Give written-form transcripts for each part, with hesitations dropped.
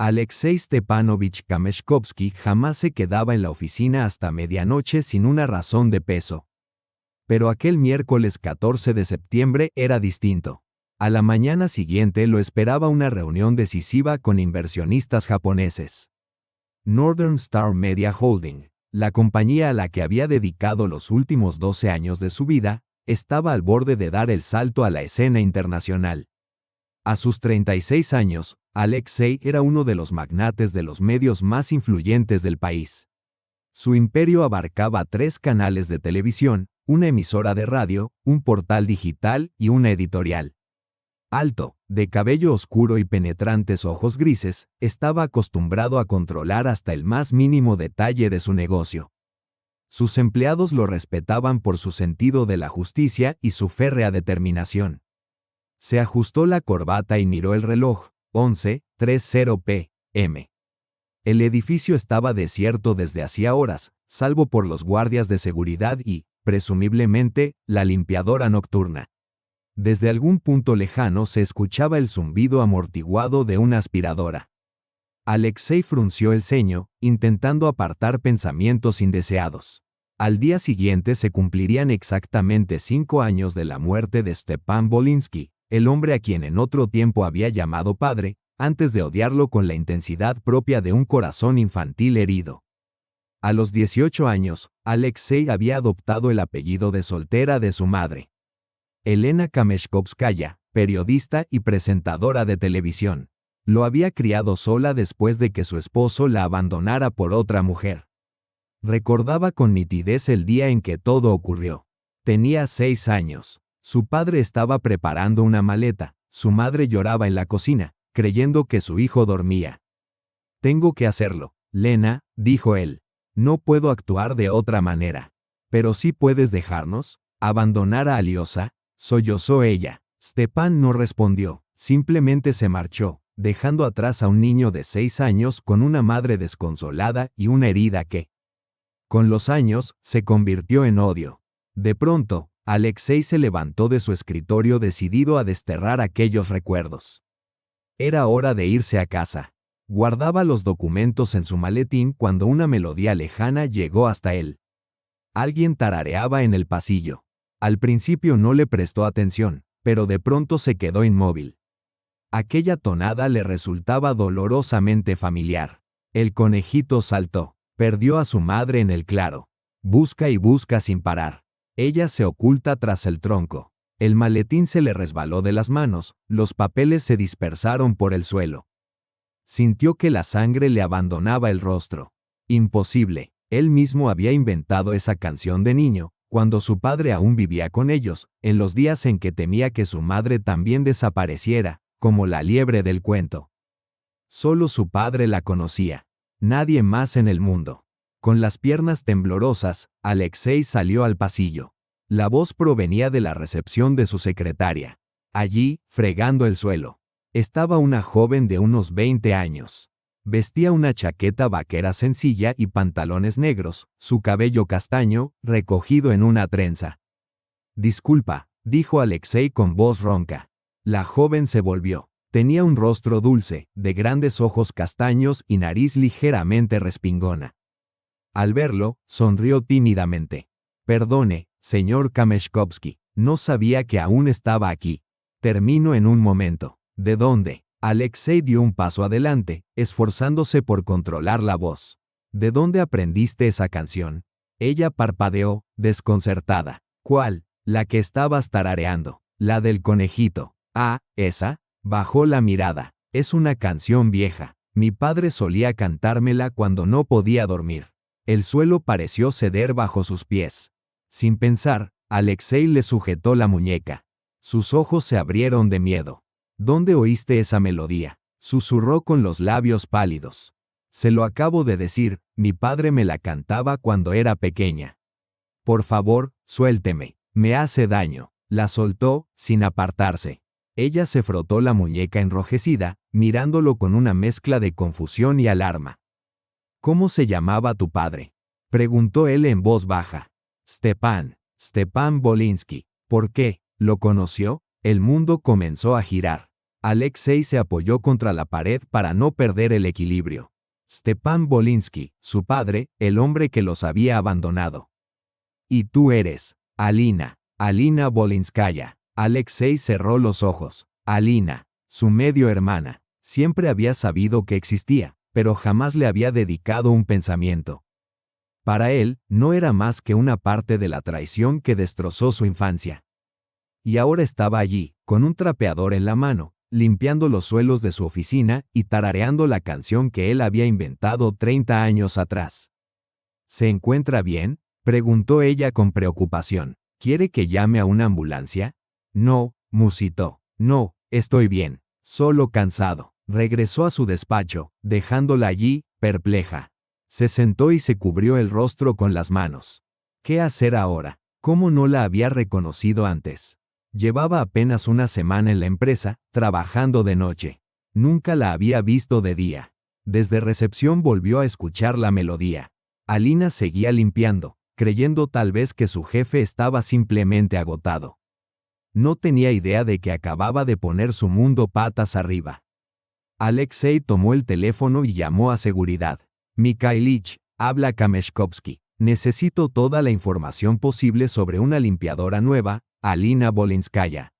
Alexei Stepanovich Kameshkovsky jamás se quedaba en la oficina hasta medianoche sin una razón de peso. Pero aquel miércoles 14 de septiembre era distinto. A la mañana siguiente lo esperaba una reunión decisiva con inversionistas japoneses. Northern Star Media Holding, la compañía a la que había dedicado los últimos 12 años de su vida, estaba al borde de dar el salto a la escena internacional. A sus 36 años, Alexei era uno de los magnates de los medios más influyentes del país. Su imperio abarcaba 3 canales de televisión, una emisora de radio, un portal digital y una editorial. Alto, de cabello oscuro y penetrantes ojos grises, estaba acostumbrado a controlar hasta el más mínimo detalle de su negocio. Sus empleados lo respetaban por su sentido de la justicia y su férrea determinación. Se ajustó la corbata y miró el reloj, 11:30 p.m. El edificio estaba desierto desde hacía horas, salvo por los guardias de seguridad y, presumiblemente, la limpiadora nocturna. Desde algún punto lejano se escuchaba el zumbido amortiguado de una aspiradora. Alexei frunció el ceño, intentando apartar pensamientos indeseados. Al día siguiente se cumplirían exactamente 5 años de la muerte de Stepan Volinsky, el hombre a quien en otro tiempo había llamado padre, antes de odiarlo con la intensidad propia de un corazón infantil herido. A los 18 años, Alexei había adoptado el apellido de soltera de su madre. Elena Kameshkovskaya, periodista y presentadora de televisión. Lo había criado sola después de que su esposo la abandonara por otra mujer. Recordaba con nitidez el día en que todo ocurrió. Tenía 6 años. Su padre estaba preparando una maleta. Su madre lloraba en la cocina, creyendo que su hijo dormía. «Tengo que hacerlo, Lena», dijo él. «No puedo actuar de otra manera». «Pero sí puedes dejarnos, abandonar a Aliosa», sollozó ella. Stepan no respondió, simplemente se marchó, dejando atrás a un niño de 6 años con una madre desconsolada y una herida que, con los años, se convirtió en odio. De pronto, Alexei se levantó de su escritorio decidido a desterrar aquellos recuerdos. Era hora de irse a casa. Guardaba los documentos en su maletín cuando una melodía lejana llegó hasta él. Alguien tarareaba en el pasillo. Al principio no le prestó atención, pero de pronto se quedó inmóvil. Aquella tonada le resultaba dolorosamente familiar. El conejito saltó. Perdió a su madre en el claro. Busca y busca sin parar. Ella se oculta tras el tronco. El maletín se le resbaló de las manos, los papeles se dispersaron por el suelo. Sintió que la sangre le abandonaba el rostro. Imposible, él mismo había inventado esa canción de niño, cuando su padre aún vivía con ellos, en los días en que temía que su madre también desapareciera, como la liebre del cuento. Solo su padre la conocía. Nadie más en el mundo. Con las piernas temblorosas, Alexei salió al pasillo. La voz provenía de la recepción de su secretaria. Allí, fregando el suelo, estaba una joven de unos 20 años. Vestía una chaqueta vaquera sencilla y pantalones negros, su cabello castaño, recogido en una trenza. «Disculpa», dijo Alexei con voz ronca. La joven se volvió. Tenía un rostro dulce, de grandes ojos castaños y nariz ligeramente respingona. Al verlo, sonrió tímidamente. «Perdone, señor Kameshkovsky, no sabía que aún estaba aquí. Termino en un momento». «¿De dónde?» Alexei dio un paso adelante, esforzándose por controlar la voz. «¿De dónde aprendiste esa canción?» Ella parpadeó, desconcertada. «¿Cuál?» «La que estabas tarareando. La del conejito». «Ah, ¿esa?» Bajó la mirada. «Es una canción vieja. Mi padre solía cantármela cuando no podía dormir». El suelo pareció ceder bajo sus pies. Sin pensar, Alexei le sujetó la muñeca. Sus ojos se abrieron de miedo. «¿Dónde oíste esa melodía?», susurró con los labios pálidos. «Se lo acabo de decir, mi padre me la cantaba cuando era pequeña». «Por favor, suélteme, me hace daño». La soltó, sin apartarse. Ella se frotó la muñeca enrojecida, mirándolo con una mezcla de confusión y alarma. «¿Cómo se llamaba tu padre?», preguntó él en voz baja. Stepan Volinsky». «¿Por qué? ¿Lo conoció?». El mundo comenzó a girar. Alexei se apoyó contra la pared para no perder el equilibrio. Stepan Volinsky, su padre, el hombre que los había abandonado. Y tú eres, Alina Volinskaya. Alexei cerró los ojos. Alina, su medio hermana. Siempre había sabido que existía, pero jamás le había dedicado un pensamiento. Para él, no era más que una parte de la traición que destrozó su infancia. Y ahora estaba allí, con un trapeador en la mano, limpiando los suelos de su oficina y tarareando la canción que él había inventado 30 años atrás. ¿Se encuentra bien?, preguntó ella con preocupación. ¿Quiere que llame a una ambulancia? No, musitó. No, estoy bien, solo cansado. Regresó a su despacho, dejándola allí, perpleja. Se sentó y se cubrió el rostro con las manos. ¿Qué hacer ahora? ¿Cómo no la había reconocido antes? Llevaba apenas una semana en la empresa, trabajando de noche. Nunca la había visto de día. Desde recepción volvió a escuchar la melodía. Alina seguía limpiando, creyendo tal vez que su jefe estaba simplemente agotado. No tenía idea de que acababa de poner su mundo patas arriba. Alexei tomó el teléfono y llamó a seguridad. Mikhailich, habla Kameshkovsky. Necesito toda la información posible sobre una limpiadora nueva, Alina Volinskaya.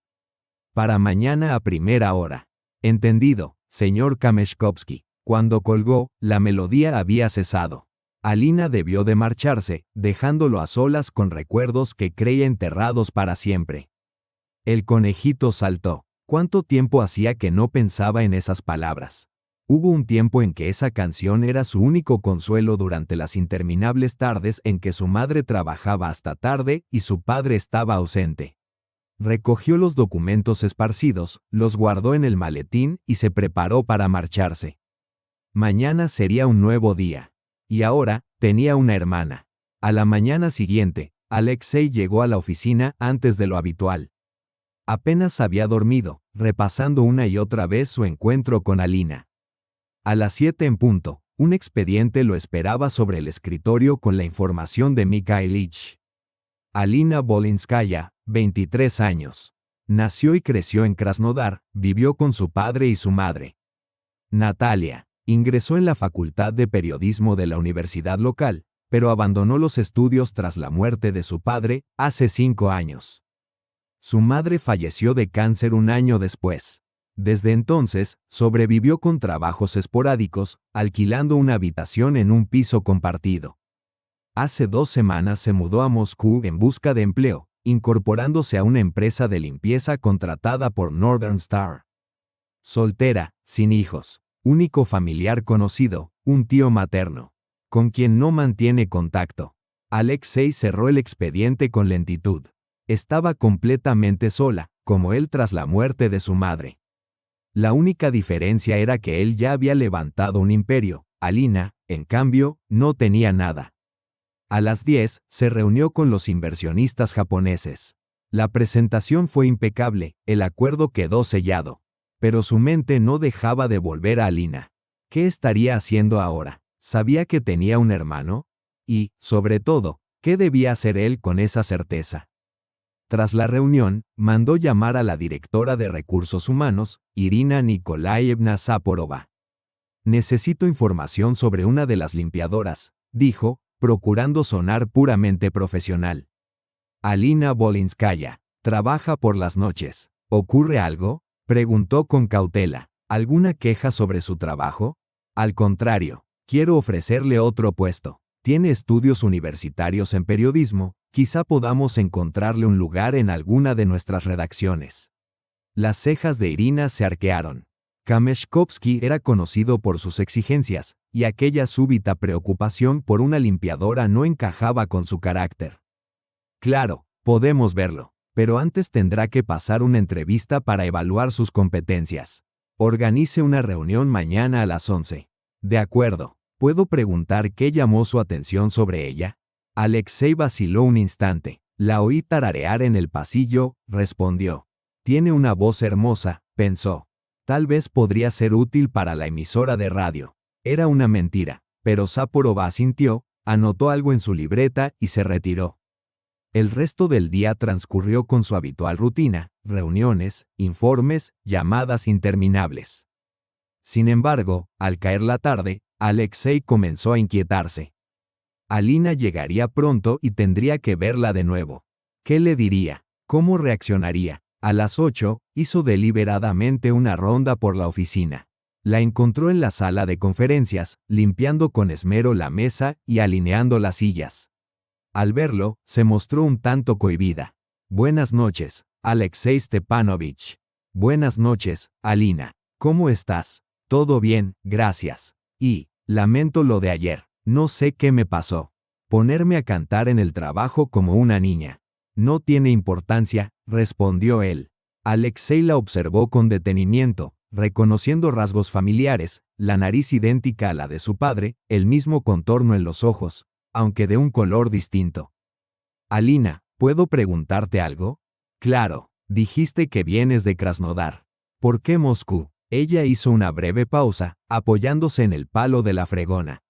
Para mañana a primera hora. Entendido, señor Kameshkovsky. Cuando colgó, la melodía había cesado. Alina debió de marcharse, dejándolo a solas con recuerdos que creía enterrados para siempre. El conejito saltó. ¿Cuánto tiempo hacía que no pensaba en esas palabras? Hubo un tiempo en que esa canción era su único consuelo durante las interminables tardes en que su madre trabajaba hasta tarde y su padre estaba ausente. Recogió los documentos esparcidos, los guardó en el maletín y se preparó para marcharse. Mañana sería un nuevo día. Y ahora, tenía una hermana. A la mañana siguiente, Alexei llegó a la oficina antes de lo habitual. Apenas había dormido, repasando una y otra vez su encuentro con Alina. A las 7 en punto, un expediente lo esperaba sobre el escritorio con la información de Mikhailich. Alina Volinskaya, 23 años. Nació y creció en Krasnodar, vivió con su padre y su madre. Natalia. Ingresó en la Facultad de Periodismo de la universidad local, pero abandonó los estudios tras la muerte de su padre, hace 5 años. Su madre falleció de cáncer un año después. Desde entonces, sobrevivió con trabajos esporádicos, alquilando una habitación en un piso compartido. Hace 2 semanas se mudó a Moscú en busca de empleo, incorporándose a una empresa de limpieza contratada por Northern Star. Soltera, sin hijos. Único familiar conocido, un tío materno, con quien no mantiene contacto. Alexei cerró el expediente con lentitud. Estaba completamente sola, como él tras la muerte de su madre. La única diferencia era que él ya había levantado un imperio. Alina, en cambio, no tenía nada. A las 10, se reunió con los inversionistas japoneses. La presentación fue impecable, el acuerdo quedó sellado. Pero su mente no dejaba de volver a Alina. ¿Qué estaría haciendo ahora? ¿Sabía que tenía un hermano? Y, sobre todo, ¿qué debía hacer él con esa certeza? Tras la reunión, mandó llamar a la directora de Recursos Humanos, Irina Nikolaevna Saporova. Necesito información sobre una de las limpiadoras, dijo, procurando sonar puramente profesional. Alina Volinskaya. Trabaja por las noches. ¿Ocurre algo?, preguntó con cautela. ¿Alguna queja sobre su trabajo? Al contrario, quiero ofrecerle otro puesto. Tiene estudios universitarios en periodismo, quizá podamos encontrarle un lugar en alguna de nuestras redacciones. Las cejas de Irina se arquearon. Kameshkovsky era conocido por sus exigencias, y aquella súbita preocupación por una limpiadora no encajaba con su carácter. Claro, podemos verlo. Pero antes tendrá que pasar una entrevista para evaluar sus competencias. Organice una reunión mañana a las 11. De acuerdo. ¿Puedo preguntar qué llamó su atención sobre ella? Alexei vaciló un instante. La oí tararear en el pasillo, respondió. Tiene una voz hermosa, pensó. Tal vez podría ser útil para la emisora de radio. Era una mentira, pero Saporova asintió, anotó algo en su libreta y se retiró. El resto del día transcurrió con su habitual rutina, reuniones, informes, llamadas interminables. Sin embargo, al caer la tarde, Alexei comenzó a inquietarse. Alina llegaría pronto y tendría que verla de nuevo. ¿Qué le diría? ¿Cómo reaccionaría? A las 8, hizo deliberadamente una ronda por la oficina. La encontró en la sala de conferencias, limpiando con esmero la mesa y alineando las sillas. Al verlo, se mostró un tanto cohibida. Buenas noches, Alexei Stepanovich. Buenas noches, Alina. ¿Cómo estás? Todo bien, gracias. Y, lamento lo de ayer. No sé qué me pasó. Ponerme a cantar en el trabajo como una niña. No tiene importancia, respondió él. Alexei la observó con detenimiento, reconociendo rasgos familiares, la nariz idéntica a la de su padre, el mismo contorno en los ojos, aunque de un color distinto. Alina, ¿puedo preguntarte algo? Claro, dijiste que vienes de Krasnodar. ¿Por qué Moscú? Ella hizo una breve pausa, apoyándose en el palo de la fregona.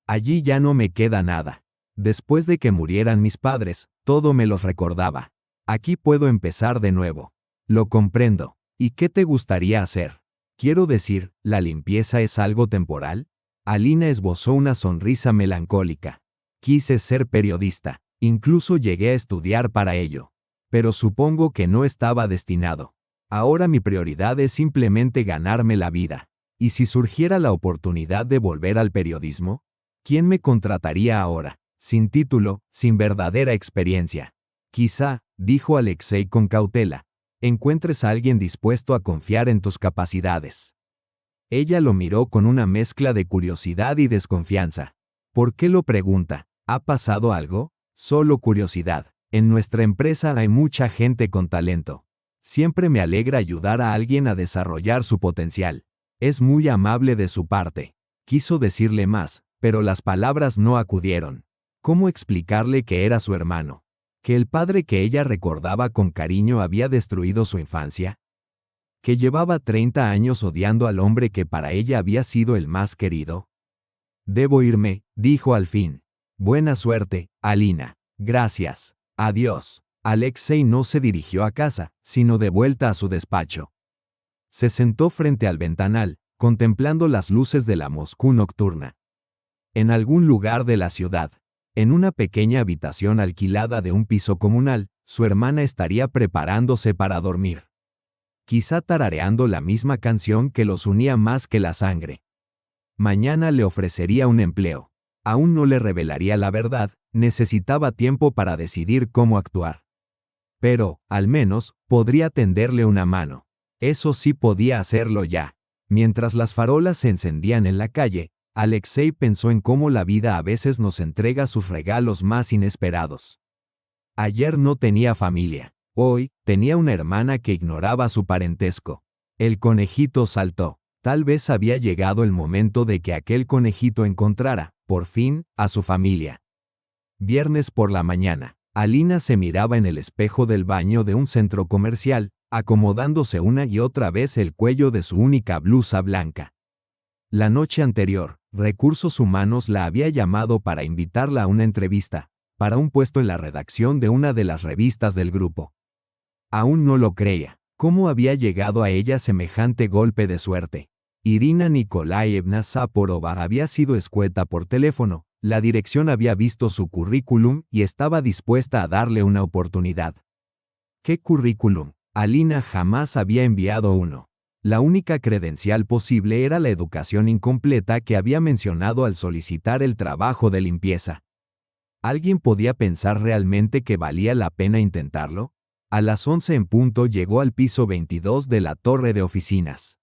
Allí ya no me queda nada. Después de que murieran mis padres, todo me los recordaba. Aquí puedo empezar de nuevo. Lo comprendo. ¿Y qué te gustaría hacer? Quiero decir, ¿la limpieza es algo temporal? Alina esbozó una sonrisa melancólica. Quise ser periodista. Incluso llegué a estudiar para ello. Pero supongo que no estaba destinado. Ahora mi prioridad es simplemente ganarme la vida. ¿Y si surgiera la oportunidad de volver al periodismo? ¿Quién me contrataría ahora? Sin título, sin verdadera experiencia. Quizá, dijo Alexei con cautela, encuentres a alguien dispuesto a confiar en tus capacidades. Ella lo miró con una mezcla de curiosidad y desconfianza. ¿Por qué lo pregunta? ¿Ha pasado algo? Solo curiosidad. En nuestra empresa hay mucha gente con talento. Siempre me alegra ayudar a alguien a desarrollar su potencial. Es muy amable de su parte. Quiso decirle más, pero las palabras no acudieron. ¿Cómo explicarle que era su hermano? ¿Que el padre que ella recordaba con cariño había destruido su infancia? ¿Que llevaba 30 años odiando al hombre que para ella había sido el más querido? Debo irme, dijo al fin. Buena suerte, Alina. Gracias. Adiós. Alexei no se dirigió a casa, sino de vuelta a su despacho. Se sentó frente al ventanal, contemplando las luces de la Moscú nocturna. En algún lugar de la ciudad, en una pequeña habitación alquilada de un piso comunal, su hermana estaría preparándose para dormir. Quizá tarareando la misma canción que los unía más que la sangre. Mañana le ofrecería un empleo. Aún no le revelaría la verdad, necesitaba tiempo para decidir cómo actuar. Pero, al menos, podría tenderle una mano. Eso sí podía hacerlo ya. Mientras las farolas se encendían en la calle, Alexei pensó en cómo la vida a veces nos entrega sus regalos más inesperados. Ayer no tenía familia. Hoy, tenía una hermana que ignoraba su parentesco. El conejito saltó. Tal vez había llegado el momento de que aquel conejito encontrara, por fin, a su familia. Viernes por la mañana. Alina se miraba en el espejo del baño de un centro comercial, acomodándose una y otra vez el cuello de su única blusa blanca. La noche anterior, Recursos Humanos la había llamado para invitarla a una entrevista, para un puesto en la redacción de una de las revistas del grupo. Aún no lo creía. ¿Cómo había llegado a ella semejante golpe de suerte? Irina Nikolaevna Saporova había sido escueta por teléfono. La dirección había visto su currículum y estaba dispuesta a darle una oportunidad. ¿Qué currículum? Alina jamás había enviado uno. La única credencial posible era la educación incompleta que había mencionado al solicitar el trabajo de limpieza. ¿Alguien podía pensar realmente que valía la pena intentarlo? A las 11 en punto llegó al piso 22 de la torre de oficinas.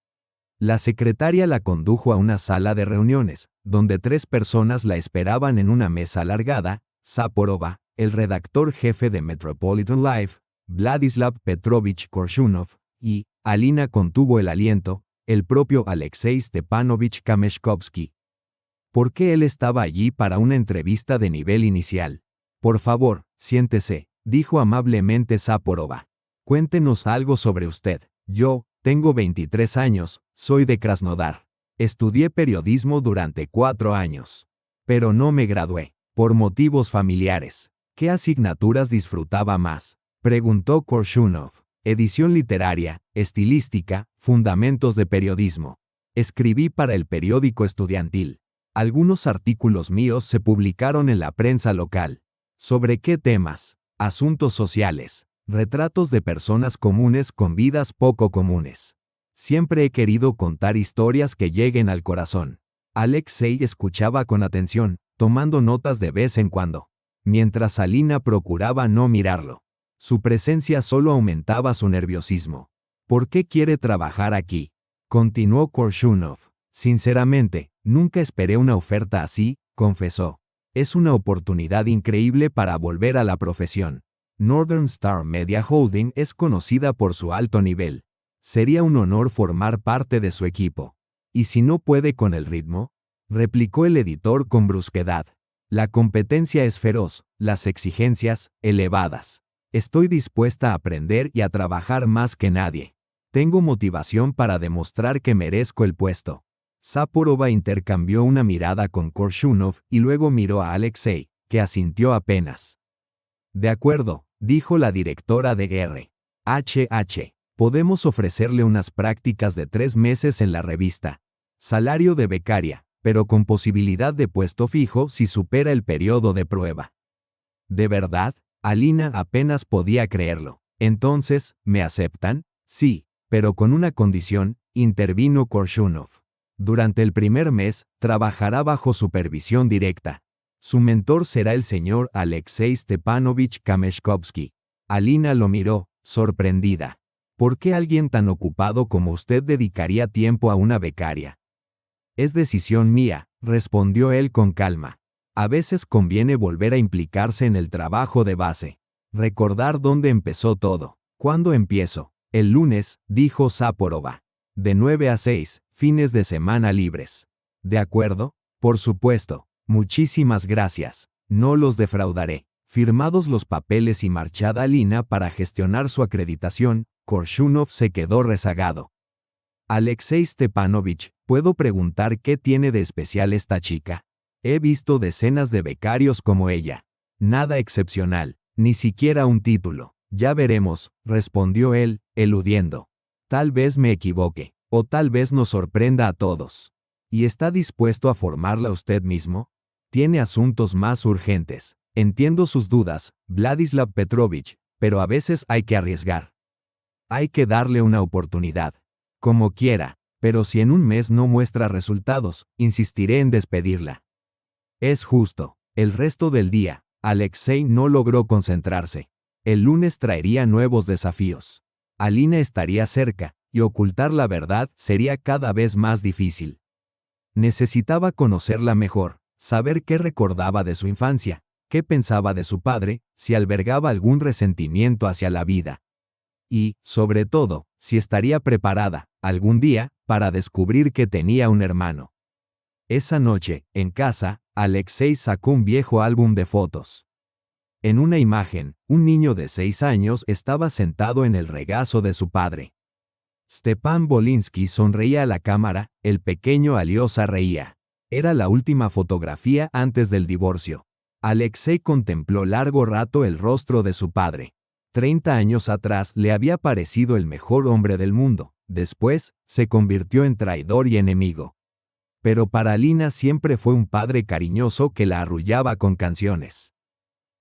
La secretaria la condujo a una sala de reuniones, donde 3 personas la esperaban en una mesa alargada: Saporova, el redactor jefe de Metropolitan Life, Vladislav Petrovich Korshunov, y, Alina contuvo el aliento, el propio Alexei Stepanovich Kameshkovsky. ¿Por qué él estaba allí para una entrevista de nivel inicial? Por favor, siéntese, dijo amablemente Saporova. Cuéntenos algo sobre usted. Yo, tengo 23 años, soy de Krasnodar. Estudié periodismo durante 4 años. Pero no me gradué, por motivos familiares. ¿Qué asignaturas disfrutaba más?, preguntó Korshunov. edición literaria, estilística, fundamentos de periodismo. Escribí para el periódico estudiantil. Algunos artículos míos se publicaron en la prensa local. ¿Sobre qué temas? Asuntos sociales. Retratos de personas comunes con vidas poco comunes. Siempre he querido contar historias que lleguen al corazón. Alexei escuchaba con atención, tomando notas de vez en cuando, mientras Alina procuraba no mirarlo. Su presencia solo aumentaba su nerviosismo. ¿Por qué quiere trabajar aquí?, continuó Korshunov. Sinceramente, nunca esperé una oferta así, confesó. Es una oportunidad increíble para volver a la profesión. Northern Star Media Holding es conocida por su alto nivel. Sería un honor formar parte de su equipo. ¿Y si no puede con el ritmo?, replicó el editor con brusquedad. La competencia es feroz, las exigencias, elevadas. Estoy dispuesta a aprender y a trabajar más que nadie. Tengo motivación para demostrar que merezco el puesto. Saporova intercambió una mirada con Korshunov y luego miró a Alexei, que asintió apenas. De acuerdo, dijo la directora de R.H.H. Podemos ofrecerle unas prácticas de 3 meses en la revista. Salario de becaria, pero con posibilidad de puesto fijo si supera el periodo de prueba. ¿De verdad? Alina apenas podía creerlo. Entonces, ¿me aceptan? Sí, pero con una condición, intervino Korshunov. Durante el primer mes, trabajará bajo supervisión directa. Su mentor será el señor Alexei Stepanovich Kameshkovsky. Alina lo miró, sorprendida. ¿Por qué alguien tan ocupado como usted dedicaría tiempo a una becaria? Es decisión mía, respondió él con calma. A veces conviene volver a implicarse en el trabajo de base. Recordar dónde empezó todo. ¿Cuándo empiezo? El lunes, dijo Saporova. De 9 a 6, fines de semana libres. ¿De acuerdo? Por supuesto. Muchísimas gracias. No los defraudaré. Firmados los papeles y marchada Alina para gestionar su acreditación, Korshunov se quedó rezagado. Alexei Stepanovich, ¿puedo preguntar qué tiene de especial esta chica? He visto decenas de becarios como ella. Nada excepcional, ni siquiera un título. Ya veremos, respondió él, eludiendo. Tal vez me equivoque, o tal vez nos sorprenda a todos. ¿Y está dispuesto a formarla usted mismo? Tiene asuntos más urgentes. Entiendo sus dudas, Vladislav Petrovich, pero a veces hay que arriesgar. Hay que darle una oportunidad. Como quiera, pero si en un mes no muestra resultados, insistiré en despedirla. Es justo. El resto del día, Alexei no logró concentrarse. El lunes traería nuevos desafíos. Alina estaría cerca, y ocultar la verdad sería cada vez más difícil. Necesitaba conocerla mejor, saber qué recordaba de su infancia, qué pensaba de su padre, si albergaba algún resentimiento hacia la vida. Y, sobre todo, si estaría preparada, algún día, para descubrir que tenía un hermano. Esa noche, en casa, Alexei sacó un viejo álbum de fotos. En una imagen, un niño de 6 años estaba sentado en el regazo de su padre. Stepan Bolinsky sonreía a la cámara, el pequeño Aliosa reía. Era la última fotografía antes del divorcio. Alexei contempló largo rato el rostro de su padre. 30 años atrás le había parecido el mejor hombre del mundo, después, se convirtió en traidor y enemigo. Pero para Alina siempre fue un padre cariñoso que la arrullaba con canciones.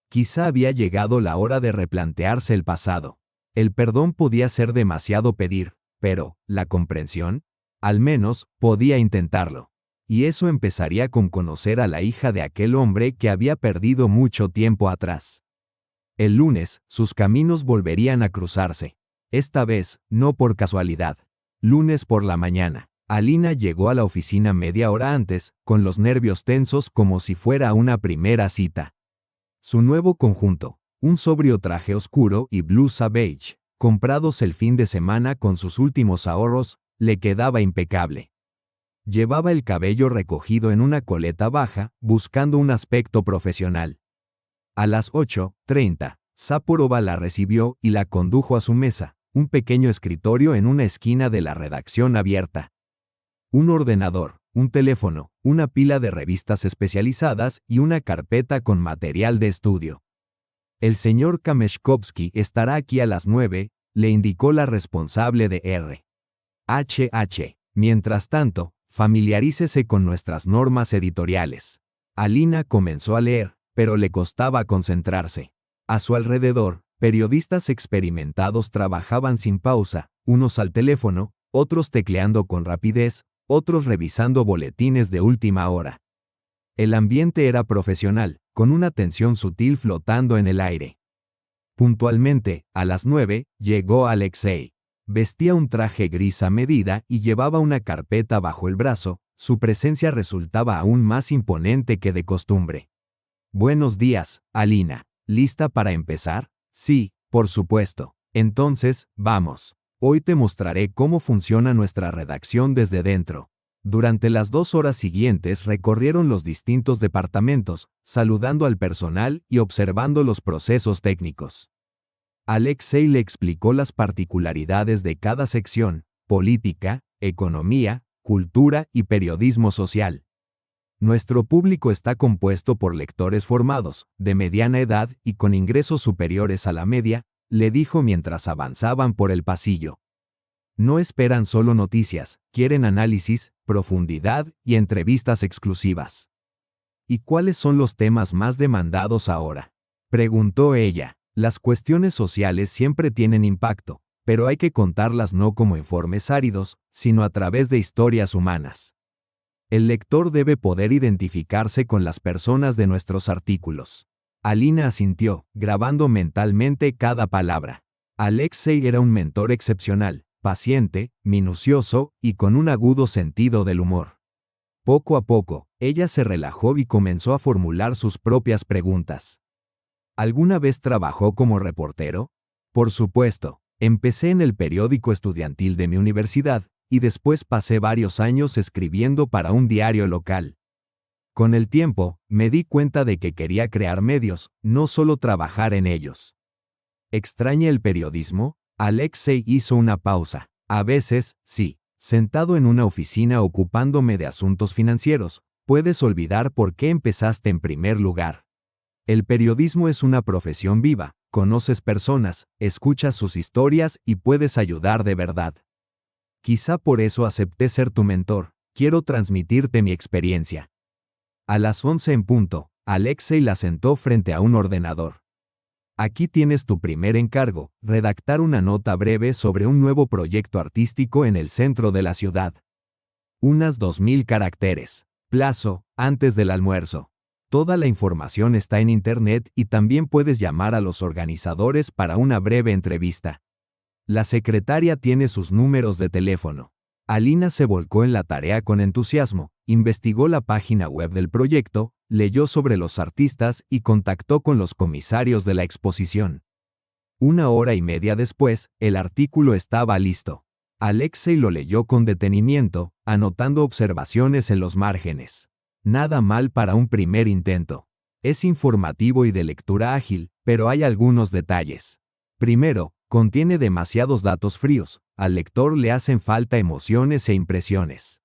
Quizá había llegado la hora de replantearse el pasado. El perdón podía ser demasiado pedir, pero, ¿la comprensión? Al menos, podía intentarlo. Y eso empezaría con conocer a la hija de aquel hombre que había perdido mucho tiempo atrás. El lunes, sus caminos volverían a cruzarse. Esta vez, no por casualidad. Lunes por la mañana, Alina llegó a la oficina media hora antes, con los nervios tensos como si fuera una primera cita. Su nuevo conjunto, un sobrio traje oscuro y blusa beige, comprados el fin de semana con sus últimos ahorros, le quedaba impecable. Llevaba el cabello recogido en una coleta baja, buscando un aspecto profesional. A las 8:30, Saporova la recibió y la condujo a su mesa, un pequeño escritorio en una esquina de la redacción abierta. Un ordenador, un teléfono, una pila de revistas especializadas y una carpeta con material de estudio. El señor Kameshkovsky estará aquí a las 9, le indicó la responsable de RHH. Mientras tanto, familiarícese con nuestras normas editoriales. Alina comenzó a leer, pero le costaba concentrarse. A su alrededor, periodistas experimentados trabajaban sin pausa, unos al teléfono, otros tecleando con rapidez, otros revisando boletines de última hora. El ambiente era profesional, con una tensión sutil flotando en el aire. Puntualmente, a las 9, llegó Alexei. Vestía un traje gris a medida y llevaba una carpeta bajo el brazo. Su presencia resultaba aún más imponente que de costumbre. Buenos días, Alina. ¿Lista para empezar? Sí, por supuesto. Entonces, vamos. Hoy te mostraré cómo funciona nuestra redacción desde dentro. Durante las 2 horas siguientes recorrieron los distintos departamentos, saludando al personal y observando los procesos técnicos. Alexei le explicó las particularidades de cada sección: política, economía, cultura y periodismo social. Nuestro público está compuesto por lectores formados, de mediana edad y con ingresos superiores a la media, le dijo mientras avanzaban por el pasillo. No esperan solo noticias, quieren análisis, profundidad y entrevistas exclusivas. ¿Y cuáles son los temas más demandados ahora?, preguntó ella. Las cuestiones sociales siempre tienen impacto, pero hay que contarlas no como informes áridos, sino a través de historias humanas. El lector debe poder identificarse con las personas de nuestros artículos. Alina asintió, grabando mentalmente cada palabra. Alexei era un mentor excepcional, paciente, minucioso y con un agudo sentido del humor. Poco a poco, ella se relajó y comenzó a formular sus propias preguntas. ¿Alguna vez trabajó como reportero? Por supuesto, empecé en el periódico estudiantil de mi universidad, y después pasé varios años escribiendo para un diario local. Con el tiempo, me di cuenta de que quería crear medios, no solo trabajar en ellos. ¿Extraña el periodismo? Alexei hizo una pausa. A veces, sí. Sentado en una oficina ocupándome de asuntos financieros, puedes olvidar por qué empezaste en primer lugar. El periodismo es una profesión viva, conoces personas, escuchas sus historias y puedes ayudar de verdad. Quizá por eso acepté ser tu mentor, quiero transmitirte mi experiencia. A las 11 en punto, Alexei la sentó frente a un ordenador. Aquí tienes tu primer encargo, redactar una nota breve sobre un nuevo proyecto artístico en el centro de la ciudad. Unas 2000 caracteres. Plazo, antes del almuerzo. Toda la información está en internet y también puedes llamar a los organizadores para una breve entrevista. La secretaria tiene sus números de teléfono. Alina se volcó en la tarea con entusiasmo, investigó la página web del proyecto, leyó sobre los artistas y contactó con los comisarios de la exposición. 1 hora y media después, el artículo estaba listo. Alexei lo leyó con detenimiento, anotando observaciones en los márgenes. Nada mal para un primer intento. Es informativo y de lectura ágil, pero hay algunos detalles. Primero, contiene demasiados datos fríos, al lector le hacen falta emociones e impresiones.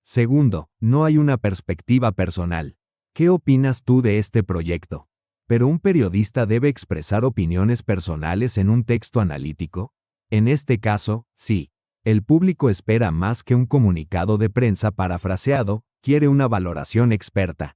Segundo, no hay una perspectiva personal. ¿Qué opinas tú de este proyecto? ¿Pero un periodista debe expresar opiniones personales en un texto analítico? En este caso, sí. El público espera más que un comunicado de prensa parafraseado, quiere una valoración experta.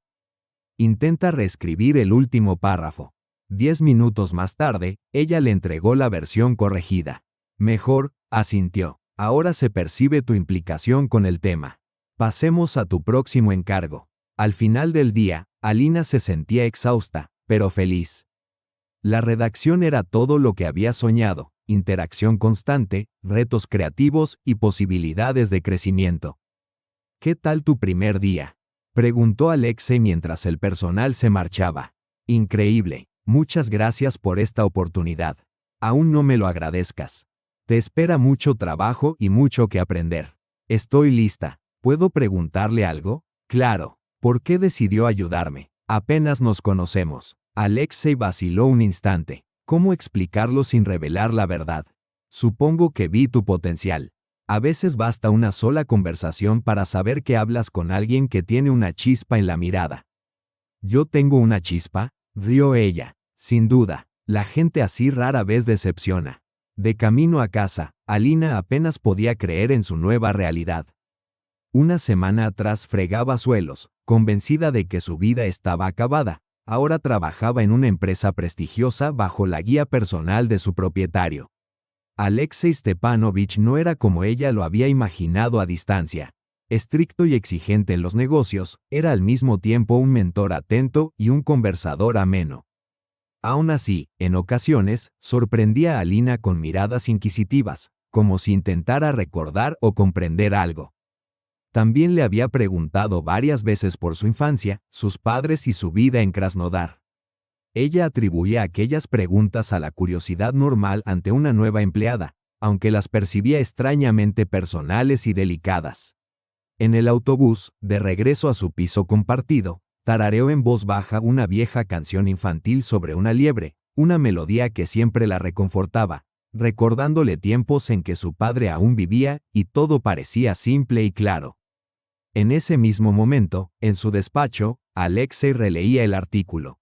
Intenta reescribir el último párrafo. 10 minutos más tarde, ella le entregó la versión corregida. Mejor, asintió. Ahora se percibe tu implicación con el tema. Pasemos a tu próximo encargo. Al final del día, Alina se sentía exhausta, pero feliz. La redacción era todo lo que había soñado: interacción constante, retos creativos y posibilidades de crecimiento. ¿Qué tal tu primer día?, preguntó Alexei mientras el personal se marchaba. Increíble. Muchas gracias por esta oportunidad. Aún no me lo agradezcas. Te espera mucho trabajo y mucho que aprender. Estoy lista. ¿Puedo preguntarle algo? Claro. ¿Por qué decidió ayudarme? Apenas nos conocemos. Alexei vaciló un instante. ¿Cómo explicarlo sin revelar la verdad? Supongo que vi tu potencial. A veces basta una sola conversación para saber que hablas con alguien que tiene una chispa en la mirada. ¿Yo tengo una chispa?, rió ella. Sin duda, la gente así rara vez decepciona. De camino a casa, Alina apenas podía creer en su nueva realidad. Una semana atrás fregaba suelos, convencida de que su vida estaba acabada. Ahora trabajaba en una empresa prestigiosa bajo la guía personal de su propietario. Alexei Stepanovich no era como ella lo había imaginado a distancia. Estricto y exigente en los negocios, era al mismo tiempo un mentor atento y un conversador ameno. Aún así, en ocasiones, sorprendía a Alina con miradas inquisitivas, como si intentara recordar o comprender algo. También le había preguntado varias veces por su infancia, sus padres y su vida en Krasnodar. Ella atribuía aquellas preguntas a la curiosidad normal ante una nueva empleada, aunque las percibía extrañamente personales y delicadas. En el autobús, de regreso a su piso compartido, tarareó en voz baja una vieja canción infantil sobre una liebre, una melodía que siempre la reconfortaba, recordándole tiempos en que su padre aún vivía y todo parecía simple y claro. En ese mismo momento, en su despacho, Alexei releía el artículo.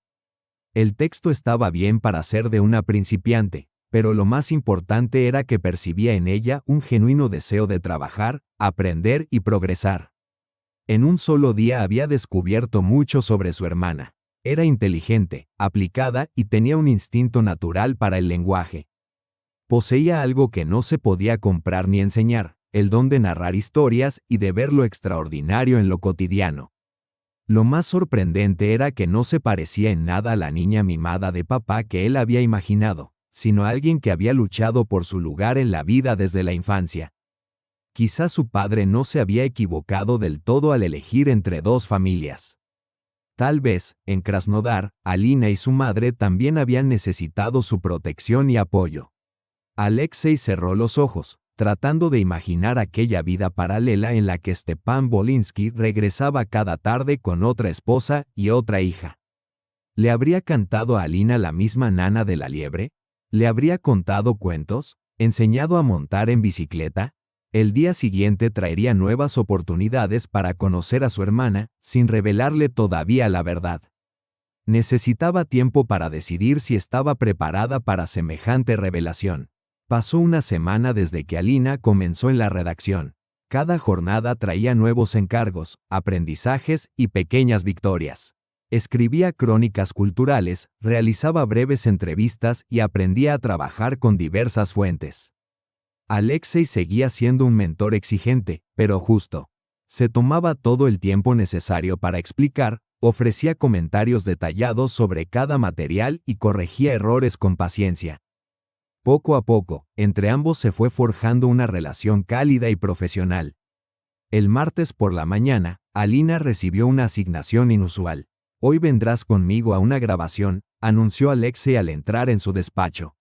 El texto estaba bien para ser de una principiante, pero lo más importante era que percibía en ella un genuino deseo de trabajar, aprender y progresar. En un solo día había descubierto mucho sobre su hermana. Era inteligente, aplicada y tenía un instinto natural para el lenguaje. Poseía algo que no se podía comprar ni enseñar, el don de narrar historias y de ver lo extraordinario en lo cotidiano. Lo más sorprendente era que no se parecía en nada a la niña mimada de papá que él había imaginado, sino a alguien que había luchado por su lugar en la vida desde la infancia. Quizás su padre no se había equivocado del todo al elegir entre dos familias. Tal vez, en Krasnodar, Alina y su madre también habían necesitado su protección y apoyo. Alexei cerró los ojos, tratando de imaginar aquella vida paralela en la que Stepan Volinsky regresaba cada tarde con otra esposa y otra hija. ¿Le habría cantado a Alina la misma nana de la liebre? ¿Le habría contado cuentos? ¿Enseñado a montar en bicicleta? El día siguiente traería nuevas oportunidades para conocer a su hermana, sin revelarle todavía la verdad. Necesitaba tiempo para decidir si estaba preparada para semejante revelación. Pasó una semana desde que Alina comenzó en la redacción. Cada jornada traía nuevos encargos, aprendizajes y pequeñas victorias. Escribía crónicas culturales, realizaba breves entrevistas y aprendía a trabajar con diversas fuentes. Alexei seguía siendo un mentor exigente, pero justo. Se tomaba todo el tiempo necesario para explicar, ofrecía comentarios detallados sobre cada material y corregía errores con paciencia. Poco a poco, entre ambos se fue forjando una relación cálida y profesional. El martes por la mañana, Alina recibió una asignación inusual. «Hoy vendrás conmigo a una grabación», anunció Alexei al entrar en su despacho.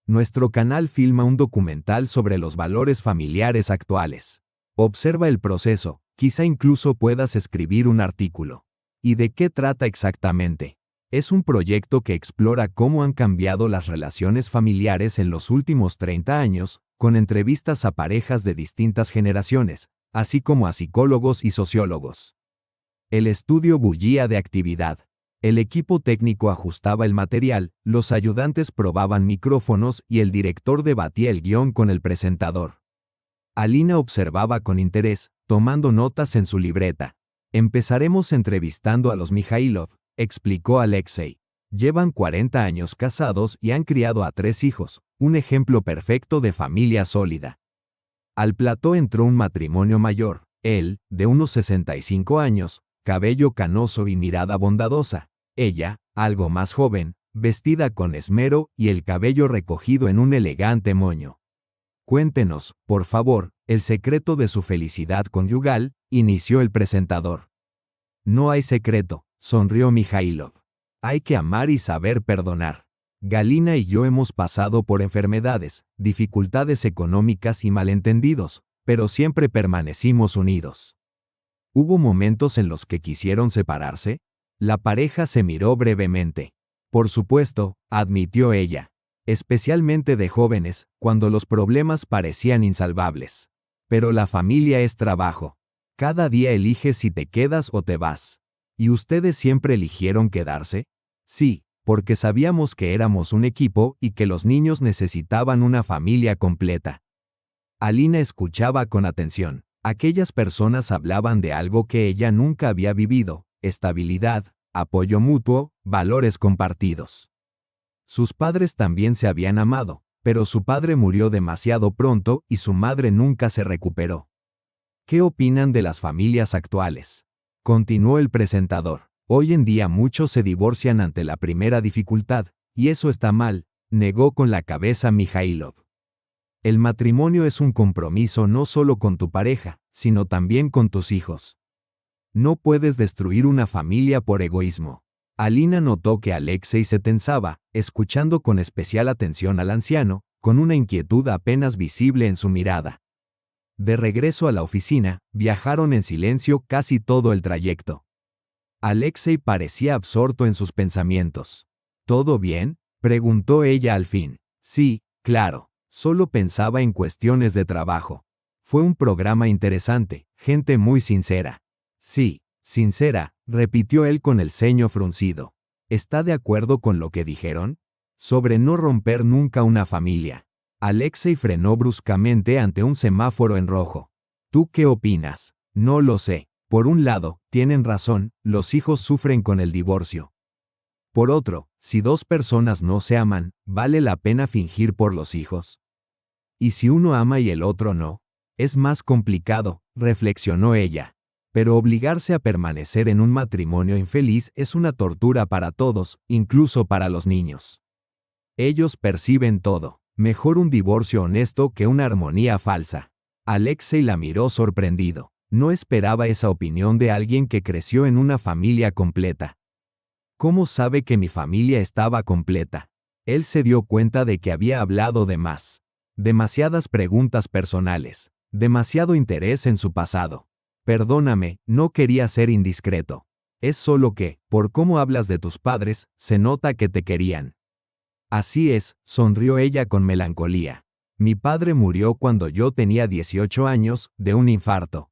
«Nuestro canal filma un documental sobre los valores familiares actuales. Observa el proceso, quizá incluso puedas escribir un artículo». ¿Y de qué trata exactamente? Es un proyecto que explora cómo han cambiado las relaciones familiares en los últimos 30 años, con entrevistas a parejas de distintas generaciones, así como a psicólogos y sociólogos. El estudio bullía de actividad. El equipo técnico ajustaba el material, los ayudantes probaban micrófonos y el director debatía el guión con el presentador. Alina observaba con interés, tomando notas en su libreta. «Empezaremos entrevistando a los Mijailov», explicó Alexei. «Llevan 40 años casados y han criado a 3 hijos, un ejemplo perfecto de familia sólida». Al plató entró un matrimonio mayor, él, de unos 65 años, cabello canoso y mirada bondadosa, ella, algo más joven, vestida con esmero y el cabello recogido en un elegante moño. «Cuéntenos, por favor, el secreto de su felicidad conyugal», inició el presentador. «No hay secreto», sonrió Mijailov. «Hay que amar y saber perdonar. Galina y yo hemos pasado por enfermedades, dificultades económicas y malentendidos, pero siempre permanecimos unidos». ¿Hubo momentos en los que quisieron separarse? La pareja se miró brevemente. «Por supuesto», admitió ella. «Especialmente de jóvenes, cuando los problemas parecían insalvables. Pero la familia es trabajo. Cada día eliges si te quedas o te vas». «¿Y ustedes siempre eligieron quedarse?» «Sí, porque sabíamos que éramos un equipo y que los niños necesitaban una familia completa. Alina escuchaba con atención. Aquellas personas hablaban de algo que ella nunca había vivido: estabilidad, apoyo mutuo, valores compartidos. Sus padres también se habían amado, pero su padre murió demasiado pronto y su madre nunca se recuperó. ¿Qué opinan de las familias actuales?, continuó el presentador. Hoy en día muchos se divorcian ante la primera dificultad, y eso está mal, negó con la cabeza Mijailov. El matrimonio es un compromiso no solo con tu pareja, sino también con tus hijos. No puedes destruir una familia por egoísmo. Alina notó que Alexei se tensaba, escuchando con especial atención al anciano, con una inquietud apenas visible en su mirada. De regreso a la oficina, viajaron en silencio casi todo el trayecto. Alexei parecía absorto en sus pensamientos. ¿Todo bien?, preguntó ella al fin. Sí, claro, solo pensaba en cuestiones de trabajo. Fue un programa interesante, gente muy sincera. Sí, sincera, repitió él con el ceño fruncido. ¿Está de acuerdo con lo que dijeron? Sobre no romper nunca una familia. Alexei frenó bruscamente ante un semáforo en rojo. ¿Tú qué opinas? No lo sé. Por un lado, tienen razón, los hijos sufren con el divorcio. Por otro, si dos personas no se aman, ¿vale la pena fingir por los hijos? ¿Y si uno ama y el otro no? Es más complicado, reflexionó ella. Pero obligarse a permanecer en un matrimonio infeliz es una tortura para todos, incluso para los niños. Ellos perciben todo. Mejor un divorcio honesto que una armonía falsa. Alexei la miró sorprendido. No esperaba esa opinión de alguien que creció en una familia completa. ¿Cómo sabe que mi familia estaba completa? Él se dio cuenta de que había hablado de más. Demasiadas preguntas personales. Demasiado interés en su pasado. Perdóname, no quería ser indiscreto. Es solo que, por cómo hablas de tus padres, se nota que te querían. Así es, sonrió ella con melancolía. Mi padre murió cuando yo tenía 18 años, de un infarto.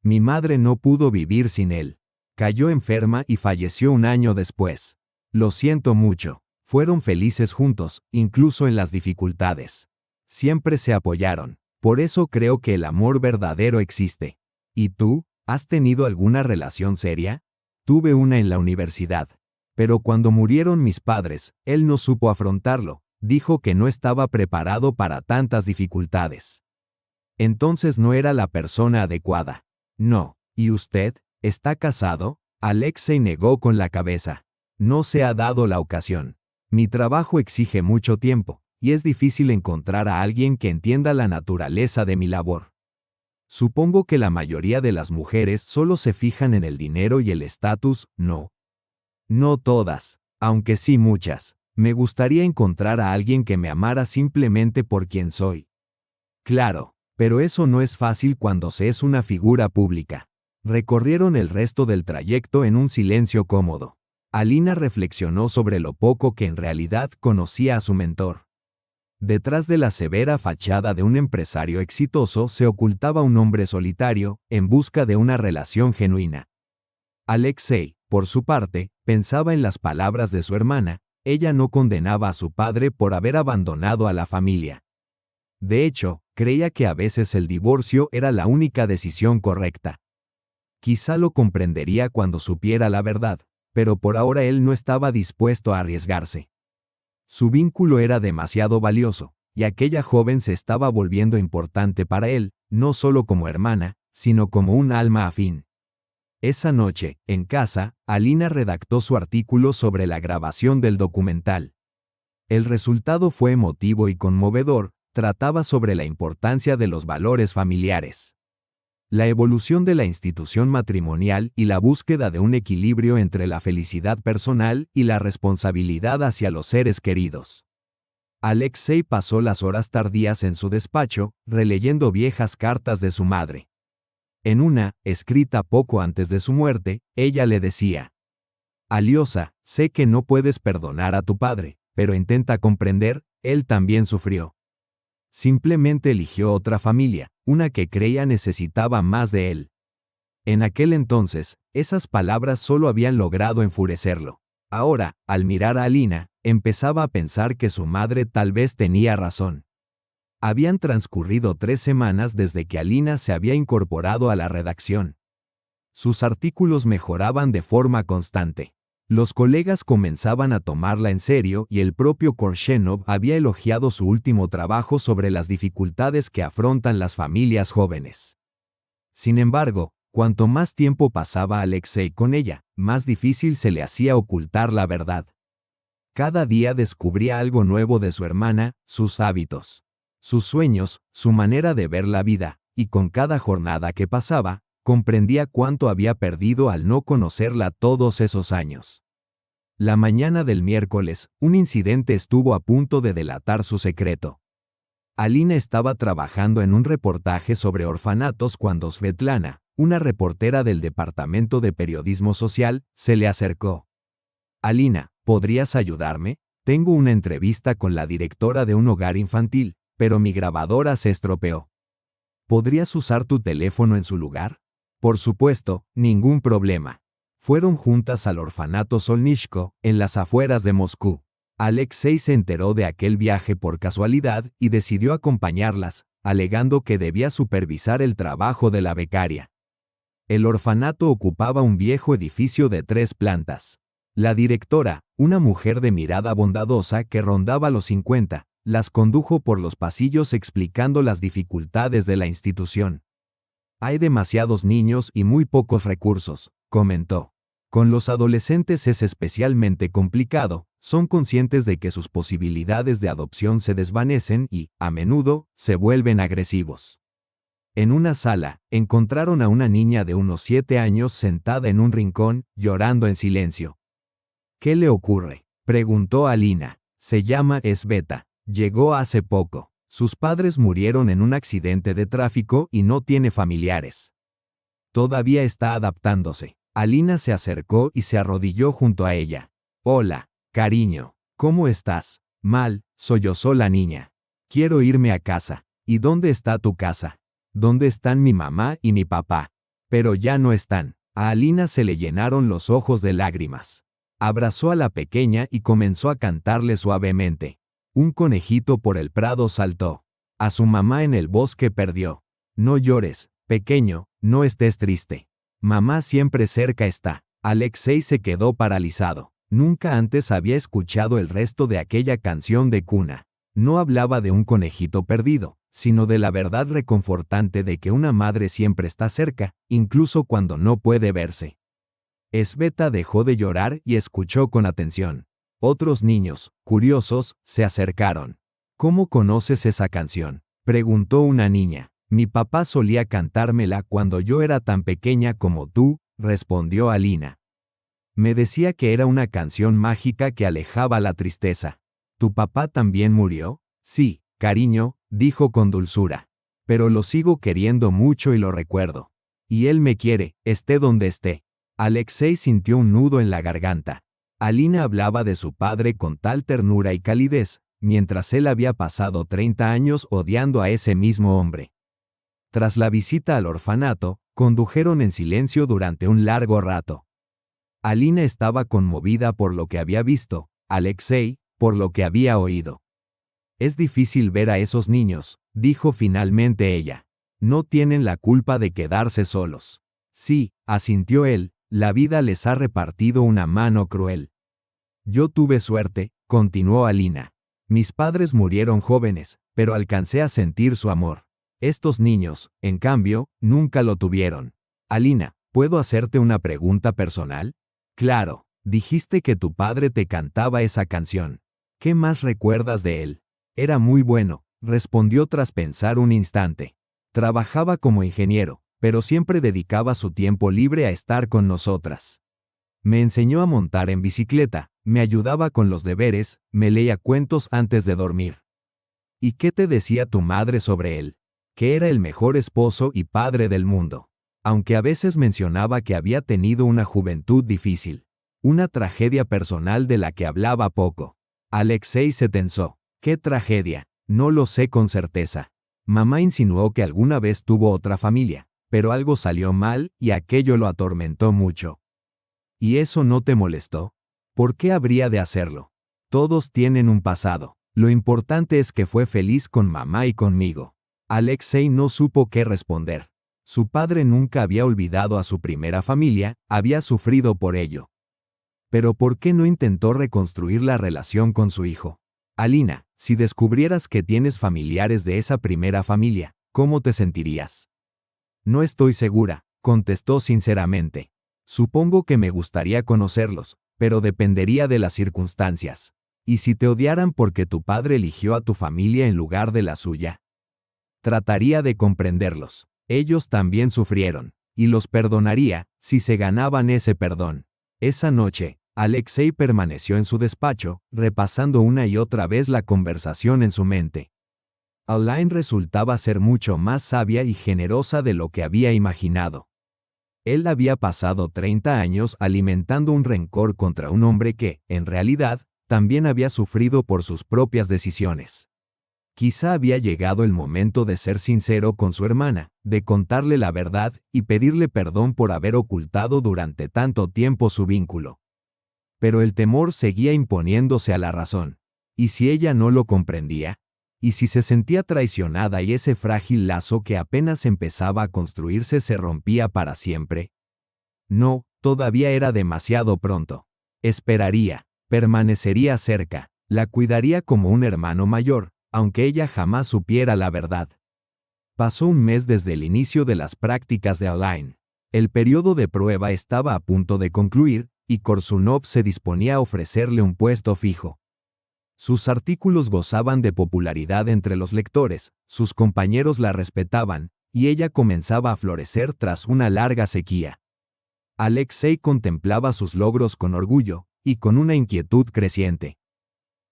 Mi madre no pudo vivir sin él. Cayó enferma y falleció un año después. Lo siento mucho. Fueron felices juntos, incluso en las dificultades. Siempre se apoyaron. Por eso creo que el amor verdadero existe. ¿Y tú? ¿Has tenido alguna relación seria? Tuve una en la universidad. Pero cuando murieron mis padres, él no supo afrontarlo. Dijo que no estaba preparado para tantas dificultades. Entonces no era la persona adecuada. No. ¿Y usted? ¿Está casado? Alexei negó con la cabeza. No se ha dado la ocasión. Mi trabajo exige mucho tiempo, y es difícil encontrar a alguien que entienda la naturaleza de mi labor. Supongo que la mayoría de las mujeres solo se fijan en el dinero y el estatus, ¿no? No todas, aunque sí muchas. Me gustaría encontrar a alguien que me amara simplemente por quien soy. Claro, pero eso no es fácil cuando se es una figura pública. Recorrieron el resto del trayecto en un silencio cómodo. Alina reflexionó sobre lo poco que en realidad conocía a su mentor. Detrás de la severa fachada de un empresario exitoso se ocultaba un hombre solitario, en busca de una relación genuina. Alexei, por su parte, pensaba en las palabras de su hermana. Ella no condenaba a su padre por haber abandonado a la familia. De hecho, creía que a veces el divorcio era la única decisión correcta. Quizá lo comprendería cuando supiera la verdad, pero por ahora él no estaba dispuesto a arriesgarse. Su vínculo era demasiado valioso, y aquella joven se estaba volviendo importante para él, no solo como hermana, sino como un alma afín. Esa noche, en casa, Alina redactó su artículo sobre la grabación del documental. El resultado fue emotivo y conmovedor, trataba sobre la importancia de los valores familiares. La evolución de la institución matrimonial y la búsqueda de un equilibrio entre la felicidad personal y la responsabilidad hacia los seres queridos. Alexei pasó las horas tardías en su despacho, releyendo viejas cartas de su madre. En una, escrita poco antes de su muerte, ella le decía: Aliosa, sé que no puedes perdonar a tu padre, pero intenta comprender, él también sufrió. Simplemente eligió otra familia, una que creía necesitaba más de él. En aquel entonces, esas palabras solo habían logrado enfurecerlo. Ahora, al mirar a Alina, empezaba a pensar que su madre tal vez tenía razón. Habían transcurrido 3 semanas desde que Alina se había incorporado a la redacción. Sus artículos mejoraban de forma constante. Los colegas comenzaban a tomarla en serio y el propio Korshenov había elogiado su último trabajo sobre las dificultades que afrontan las familias jóvenes. Sin embargo, cuanto más tiempo pasaba Alexei con ella, más difícil se le hacía ocultar la verdad. Cada día descubría algo nuevo de su hermana, sus hábitos, sus sueños, su manera de ver la vida, y con cada jornada que pasaba, comprendía cuánto había perdido al no conocerla todos esos años. La mañana del miércoles, un incidente estuvo a punto de delatar su secreto. Alina estaba trabajando en un reportaje sobre orfanatos cuando Svetlana, una reportera del Departamento de Periodismo Social, se le acercó. «Alina, ¿podrías ayudarme? Tengo una entrevista con la directora de un hogar infantil, pero mi grabadora se estropeó. ¿Podrías usar tu teléfono en su lugar?» Por supuesto, ningún problema. Fueron juntas al orfanato Solnishko, en las afueras de Moscú. Alexei se enteró de aquel viaje por casualidad y decidió acompañarlas, alegando que debía supervisar el trabajo de la becaria. El orfanato ocupaba un viejo edificio de 3 plantas. La directora, una mujer de mirada bondadosa que rondaba los 50, las condujo por los pasillos explicando las dificultades de la institución. «Hay demasiados niños y muy pocos recursos», comentó. «Con los adolescentes es especialmente complicado, son conscientes de que sus posibilidades de adopción se desvanecen y, a menudo, se vuelven agresivos». En una sala, encontraron a una niña de unos 7 años sentada en un rincón, llorando en silencio. «¿Qué le ocurre?», preguntó Alina. «Se llama Sveta. Llegó hace poco. Sus padres murieron en un accidente de tráfico y no tiene familiares. Todavía está adaptándose». Alina se acercó y se arrodilló junto a ella. «Hola, cariño. ¿Cómo estás?» «Mal», sollozó la niña. «Quiero irme a casa». «¿Y dónde está tu casa?» «¿Dónde están mi mamá y mi papá?» «Pero ya no están». A Alina se le llenaron los ojos de lágrimas. Abrazó a la pequeña y comenzó a cantarle suavemente. Un conejito por el prado saltó. A su mamá en el bosque perdió. No llores, pequeño, no estés triste. Mamá siempre cerca está. Alexei se quedó paralizado. Nunca antes había escuchado el resto de aquella canción de cuna. No hablaba de un conejito perdido, sino de la verdad reconfortante de que una madre siempre está cerca, incluso cuando no puede verse. Sveta dejó de llorar y escuchó con atención. Otros niños, curiosos, se acercaron. «¿Cómo conoces esa canción?», preguntó una niña. «Mi papá solía cantármela cuando yo era tan pequeña como tú», respondió Alina. «Me decía que era una canción mágica que alejaba la tristeza». «¿Tu papá también murió?» «Sí, cariño», dijo con dulzura. «Pero lo sigo queriendo mucho y lo recuerdo. Y él me quiere, esté donde esté». Alexei sintió un nudo en la garganta. Alina hablaba de su padre con tal ternura y calidez, mientras él había pasado 30 años odiando a ese mismo hombre. Tras la visita al orfanato, condujeron en silencio durante un largo rato. Alina estaba conmovida por lo que había visto, Alexei, por lo que había oído. «Es difícil ver a esos niños», dijo finalmente ella. «No tienen la culpa de quedarse solos». «Sí», asintió él, «la vida les ha repartido una mano cruel». «Yo tuve suerte», continuó Alina. «Mis padres murieron jóvenes, pero alcancé a sentir su amor. Estos niños, en cambio, nunca lo tuvieron». «Alina, ¿puedo hacerte una pregunta personal?» «Claro, dijiste que tu padre te cantaba esa canción. ¿Qué más recuerdas de él?» «Era muy bueno», respondió tras pensar un instante. «Trabajaba como ingeniero, pero siempre dedicaba su tiempo libre a estar con nosotras. Me enseñó a montar en bicicleta, me ayudaba con los deberes, me leía cuentos antes de dormir». «¿Y qué te decía tu madre sobre él?» «Que era el mejor esposo y padre del mundo. Aunque a veces mencionaba que había tenido una juventud difícil. Una tragedia personal de la que hablaba poco». Alexei se tensó. «¿Qué tragedia?» «No lo sé con certeza. Mamá insinuó que alguna vez tuvo otra familia, pero algo salió mal y aquello lo atormentó mucho». «¿Y eso no te molestó?» ¿Por qué habría de hacerlo? Todos tienen un pasado. Lo importante es que fue feliz con mamá y conmigo. Alexei no supo qué responder. Su padre nunca había olvidado a su primera familia, había sufrido por ello. Pero ¿por qué no intentó reconstruir la relación con su hijo? Alina, si descubrieras que tienes familiares de esa primera familia, ¿cómo te sentirías? No estoy segura, contestó sinceramente. Supongo que me gustaría conocerlos, pero dependería de las circunstancias. ¿Y si te odiaran porque tu padre eligió a tu familia en lugar de la suya? Trataría de comprenderlos. Ellos también sufrieron, y los perdonaría, si se ganaban ese perdón. Esa noche, Alexei permaneció en su despacho, repasando una y otra vez la conversación en su mente. Aline resultaba ser mucho más sabia y generosa de lo que había imaginado. Él había pasado 30 años alimentando un rencor contra un hombre que, en realidad, también había sufrido por sus propias decisiones. Quizá había llegado el momento de ser sincero con su hermana, de contarle la verdad y pedirle perdón por haber ocultado durante tanto tiempo su vínculo. Pero el temor seguía imponiéndose a la razón. ¿Y si ella no lo comprendía? ¿Y si se sentía traicionada y ese frágil lazo que apenas empezaba a construirse se rompía para siempre? No, todavía era demasiado pronto. Esperaría, permanecería cerca, la cuidaría como un hermano mayor, aunque ella jamás supiera la verdad. Pasó un mes desde el inicio de las prácticas de Aline. El periodo de prueba estaba a punto de concluir, y Korsunov se disponía a ofrecerle un puesto fijo. Sus artículos gozaban de popularidad entre los lectores, sus compañeros la respetaban, y ella comenzaba a florecer tras una larga sequía. Alexei contemplaba sus logros con orgullo, y con una inquietud creciente.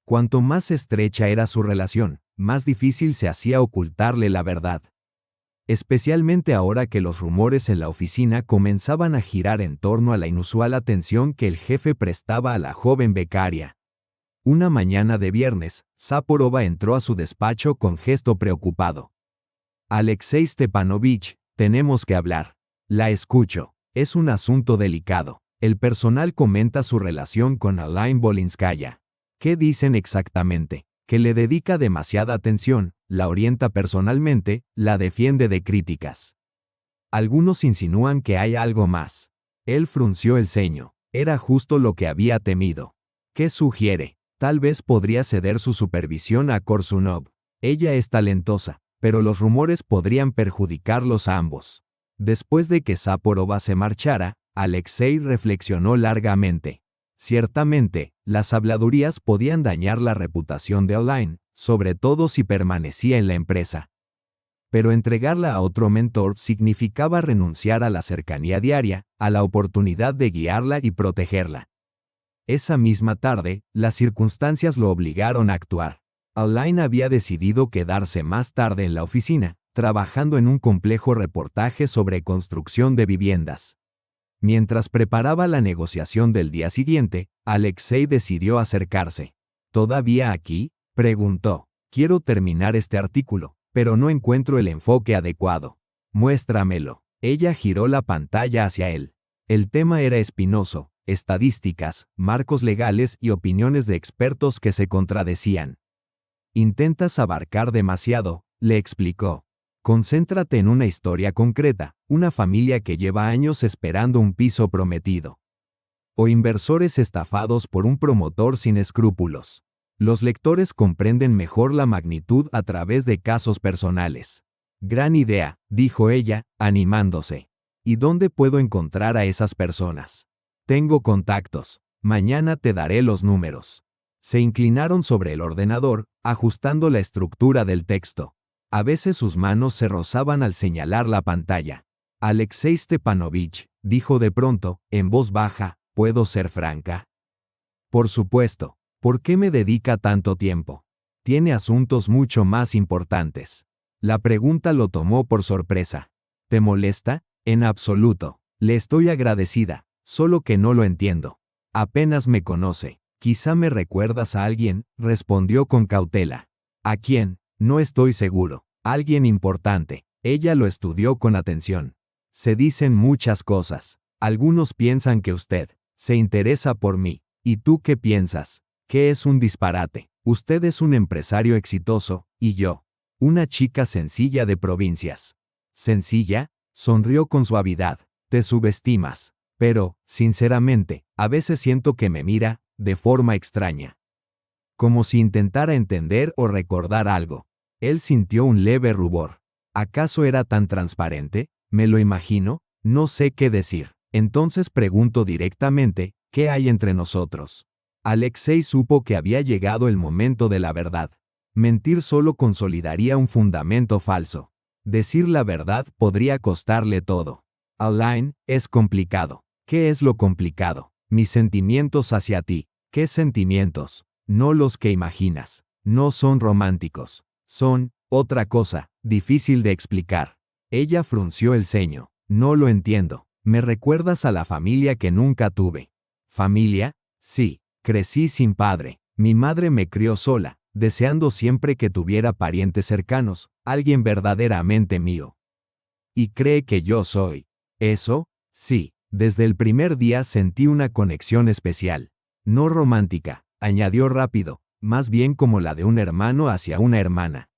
Cuanto más estrecha era su relación, más difícil se hacía ocultarle la verdad. Especialmente ahora que los rumores en la oficina comenzaban a girar en torno a la inusual atención que el jefe prestaba a la joven becaria. Una mañana de viernes, Saporova entró a su despacho con gesto preocupado. Alexei Stepanovich, tenemos que hablar. La escucho. Es un asunto delicado. El personal comenta su relación con Aline Volinskaya. ¿Qué dicen exactamente? Que le dedica demasiada atención, la orienta personalmente, la defiende de críticas. Algunos insinúan que hay algo más. Él frunció el ceño. Era justo lo que había temido. ¿Qué sugiere? Tal vez podría ceder su supervisión a Korsunov. Ella es talentosa, pero los rumores podrían perjudicarlos a ambos. Después de que Saporova se marchara, Alexei reflexionó largamente. Ciertamente, las habladurías podían dañar la reputación de Aline, sobre todo si permanecía en la empresa. Pero entregarla a otro mentor significaba renunciar a la cercanía diaria, a la oportunidad de guiarla y protegerla. Esa misma tarde, las circunstancias lo obligaron a actuar. Aline había decidido quedarse más tarde en la oficina, trabajando en un complejo reportaje sobre construcción de viviendas. Mientras preparaba la negociación del día siguiente, Alexei decidió acercarse. ¿Todavía aquí?, preguntó. Quiero terminar este artículo, pero no encuentro el enfoque adecuado. Muéstramelo. Ella giró la pantalla hacia él. El tema era espinoso, estadísticas, marcos legales y opiniones de expertos que se contradecían. Intentas abarcar demasiado, le explicó. Concéntrate en una historia concreta, una familia que lleva años esperando un piso prometido. O inversores estafados por un promotor sin escrúpulos. Los lectores comprenden mejor la magnitud a través de casos personales. Gran idea, dijo ella, animándose. ¿Y dónde puedo encontrar a esas personas? Tengo contactos. Mañana te daré los números. Se inclinaron sobre el ordenador, ajustando la estructura del texto. A veces sus manos se rozaban al señalar la pantalla. Alexei Stepanovich, dijo de pronto, en voz baja, ¿puedo ser franca? Por supuesto. ¿Por qué me dedica tanto tiempo? Tiene asuntos mucho más importantes. La pregunta lo tomó por sorpresa. ¿Te molesta? En absoluto. Le estoy agradecida, solo que no lo entiendo. Apenas me conoce. Quizá me recuerdas a alguien, respondió con cautela. ¿A quién? No estoy seguro. Alguien importante. Ella lo estudió con atención. Se dicen muchas cosas. Algunos piensan que usted se interesa por mí. ¿Y tú qué piensas? ¿Qué es un disparate? Usted es un empresario exitoso, y yo, una chica sencilla de provincias. ¿Sencilla? Sonrió con suavidad. Te subestimas. Pero, sinceramente, a veces siento que me mira, de forma extraña. Como si intentara entender o recordar algo. Él sintió un leve rubor. ¿Acaso era tan transparente? Me lo imagino, no sé qué decir. Entonces pregunto directamente, ¿qué hay entre nosotros? Alexei supo que había llegado el momento de la verdad. Mentir solo consolidaría un fundamento falso. Decir la verdad podría costarle todo. Alain, es complicado. ¿Qué es lo complicado? Mis sentimientos hacia ti. ¿Qué sentimientos? No los que imaginas. No son románticos. Son, otra cosa, difícil de explicar. Ella frunció el ceño. No lo entiendo. Me recuerdas a la familia que nunca tuve. ¿Familia? Sí. Crecí sin padre. Mi madre me crió sola, deseando siempre que tuviera parientes cercanos, alguien verdaderamente mío. ¿Y cree que yo soy eso? Sí. Desde el primer día sentí una conexión especial. No romántica, añadió rápido, más bien como la de un hermano hacia una hermana.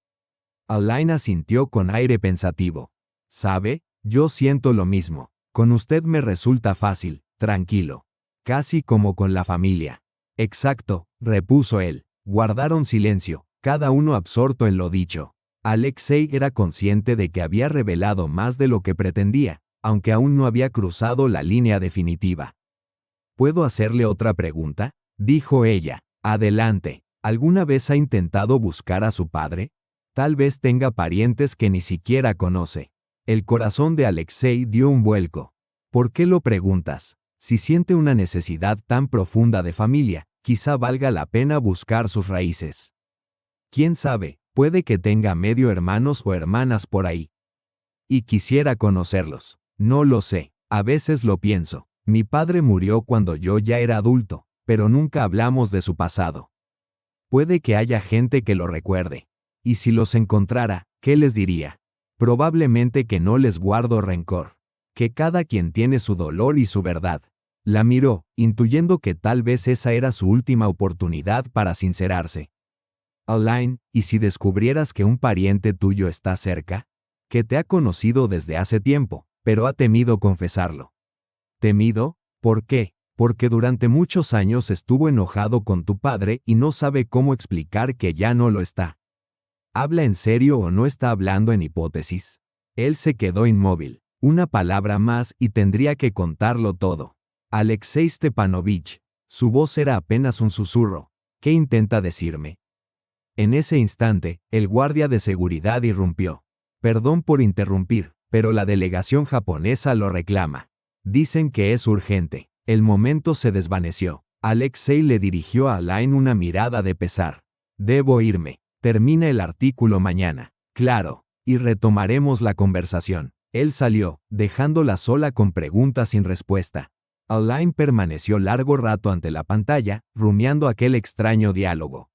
Alain asintió con aire pensativo. ¿Sabe? Yo siento lo mismo. Con usted me resulta fácil, tranquilo. Casi como con la familia. Exacto, repuso él. Guardaron silencio, cada uno absorto en lo dicho. Alexei era consciente de que había revelado más de lo que pretendía, aunque aún no había cruzado la línea definitiva. ¿Puedo hacerle otra pregunta? Dijo ella. Adelante. ¿Alguna vez ha intentado buscar a su padre? Tal vez tenga parientes que ni siquiera conoce. El corazón de Alexei dio un vuelco. ¿Por qué lo preguntas? Si siente una necesidad tan profunda de familia, quizá valga la pena buscar sus raíces. ¿Quién sabe? Puede que tenga medio hermanos o hermanas por ahí. Y quisiera conocerlos. No lo sé. A veces lo pienso. Mi padre murió cuando yo ya era adulto, pero nunca hablamos de su pasado. Puede que haya gente que lo recuerde. Y si los encontrara, ¿qué les diría? Probablemente que no les guardo rencor. Que cada quien tiene su dolor y su verdad. La miró, intuyendo que tal vez esa era su última oportunidad para sincerarse. Alain, ¿y si descubrieras que un pariente tuyo está cerca? Que te ha conocido desde hace tiempo, pero ha temido confesarlo. ¿Temido? ¿Por qué? Porque durante muchos años estuvo enojado con tu padre y no sabe cómo explicar que ya no lo está. ¿Habla en serio o no está hablando en hipótesis? Él se quedó inmóvil. Una palabra más y tendría que contarlo todo. Alexei Stepanovich. Su voz era apenas un susurro. ¿Qué intenta decirme? En ese instante, el guardia de seguridad irrumpió. Perdón por interrumpir, pero la delegación japonesa lo reclama. Dicen que es urgente. El momento se desvaneció. Alexei le dirigió a Alain una mirada de pesar. Debo irme. Termina el artículo mañana. Claro. Y retomaremos la conversación. Él salió, dejándola sola con preguntas sin respuesta. Alain permaneció largo rato ante la pantalla, rumiando aquel extraño diálogo.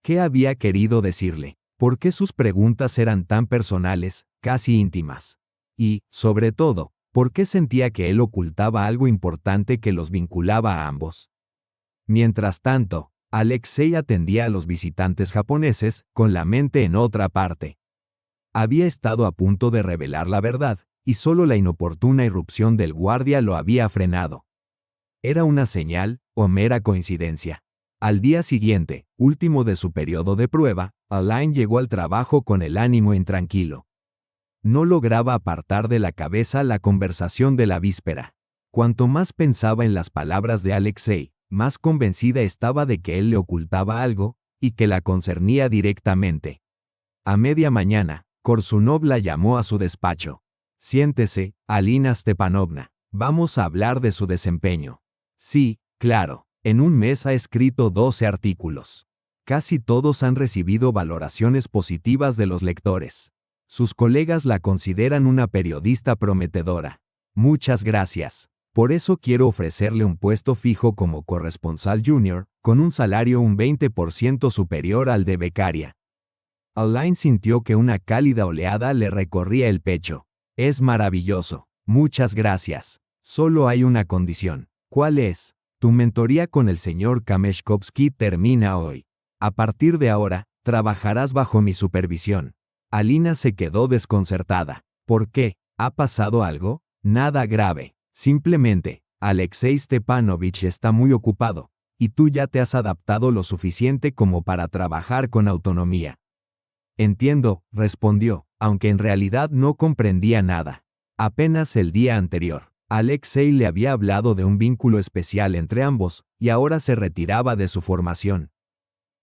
¿Qué había querido decirle? ¿Por qué sus preguntas eran tan personales, casi íntimas? Y, sobre todo, ¿por qué sentía que él ocultaba algo importante que los vinculaba a ambos? Mientras tanto, Alexei atendía a los visitantes japoneses, con la mente en otra parte. Había estado a punto de revelar la verdad, y solo la inoportuna irrupción del guardia lo había frenado. ¿Era una señal, o mera coincidencia? Al día siguiente, último de su periodo de prueba, Alain llegó al trabajo con el ánimo intranquilo. No lograba apartar de la cabeza la conversación de la víspera. Cuanto más pensaba en las palabras de Alexei, más convencida estaba de que él le ocultaba algo, y que la concernía directamente. A media mañana, Korsunov la llamó a su despacho. Siéntese, Alina Stepanovna. Vamos a hablar de su desempeño. Sí, claro. En un mes ha escrito 12 artículos. Casi todos han recibido valoraciones positivas de los lectores. Sus colegas la consideran una periodista prometedora. Muchas gracias. Por eso quiero ofrecerle un puesto fijo como corresponsal junior, con un salario un 20% superior al de becaria. Alain sintió que una cálida oleada le recorría el pecho. Es maravilloso. Muchas gracias. Solo hay una condición. ¿Cuál es? Tu mentoría con el señor Kameshkovsky termina hoy. A partir de ahora, trabajarás bajo mi supervisión. Alina se quedó desconcertada. ¿Por qué? ¿Ha pasado algo? Nada grave. Simplemente, Alexei Stepanovich está muy ocupado, y tú ya te has adaptado lo suficiente como para trabajar con autonomía. Entiendo, respondió, aunque en realidad no comprendía nada. Apenas el día anterior, Alexei le había hablado de un vínculo especial entre ambos, y ahora se retiraba de su formación.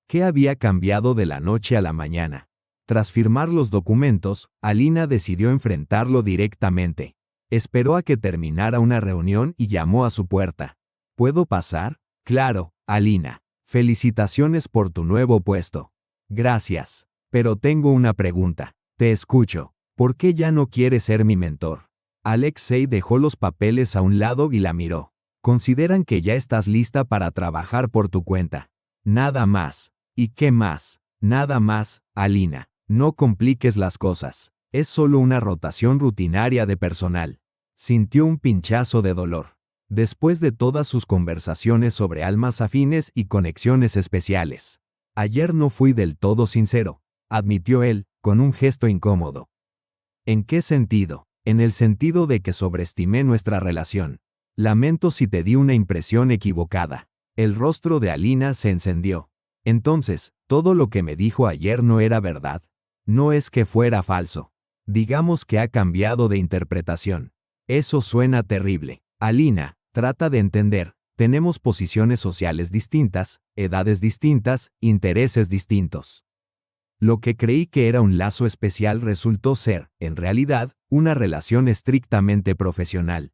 ¿Qué había cambiado de la noche a la mañana? Tras firmar los documentos, Alina decidió enfrentarlo directamente. Esperó a que terminara una reunión y llamó a su puerta. ¿Puedo pasar? Claro, Alina. Felicitaciones por tu nuevo puesto. Gracias. Pero tengo una pregunta. Te escucho. ¿Por qué ya no quieres ser mi mentor? Alexei dejó los papeles a un lado y la miró. Consideran que ya estás lista para trabajar por tu cuenta. Nada más. ¿Y qué más? Nada más, Alina. No compliques las cosas. Es solo una rotación rutinaria de personal. Sintió un pinchazo de dolor. Después de todas sus conversaciones sobre almas afines y conexiones especiales. Ayer no fui del todo sincero, admitió él, con un gesto incómodo. ¿En qué sentido? En el sentido de que sobreestimé nuestra relación. Lamento si te di una impresión equivocada. El rostro de Alina se encendió. Entonces, ¿todo lo que me dijo ayer no era verdad? No es que fuera falso. Digamos que ha cambiado de interpretación. Eso suena terrible. Alina, trata de entender. Tenemos posiciones sociales distintas, edades distintas, intereses distintos. Lo que creí que era un lazo especial resultó ser, en realidad, una relación estrictamente profesional.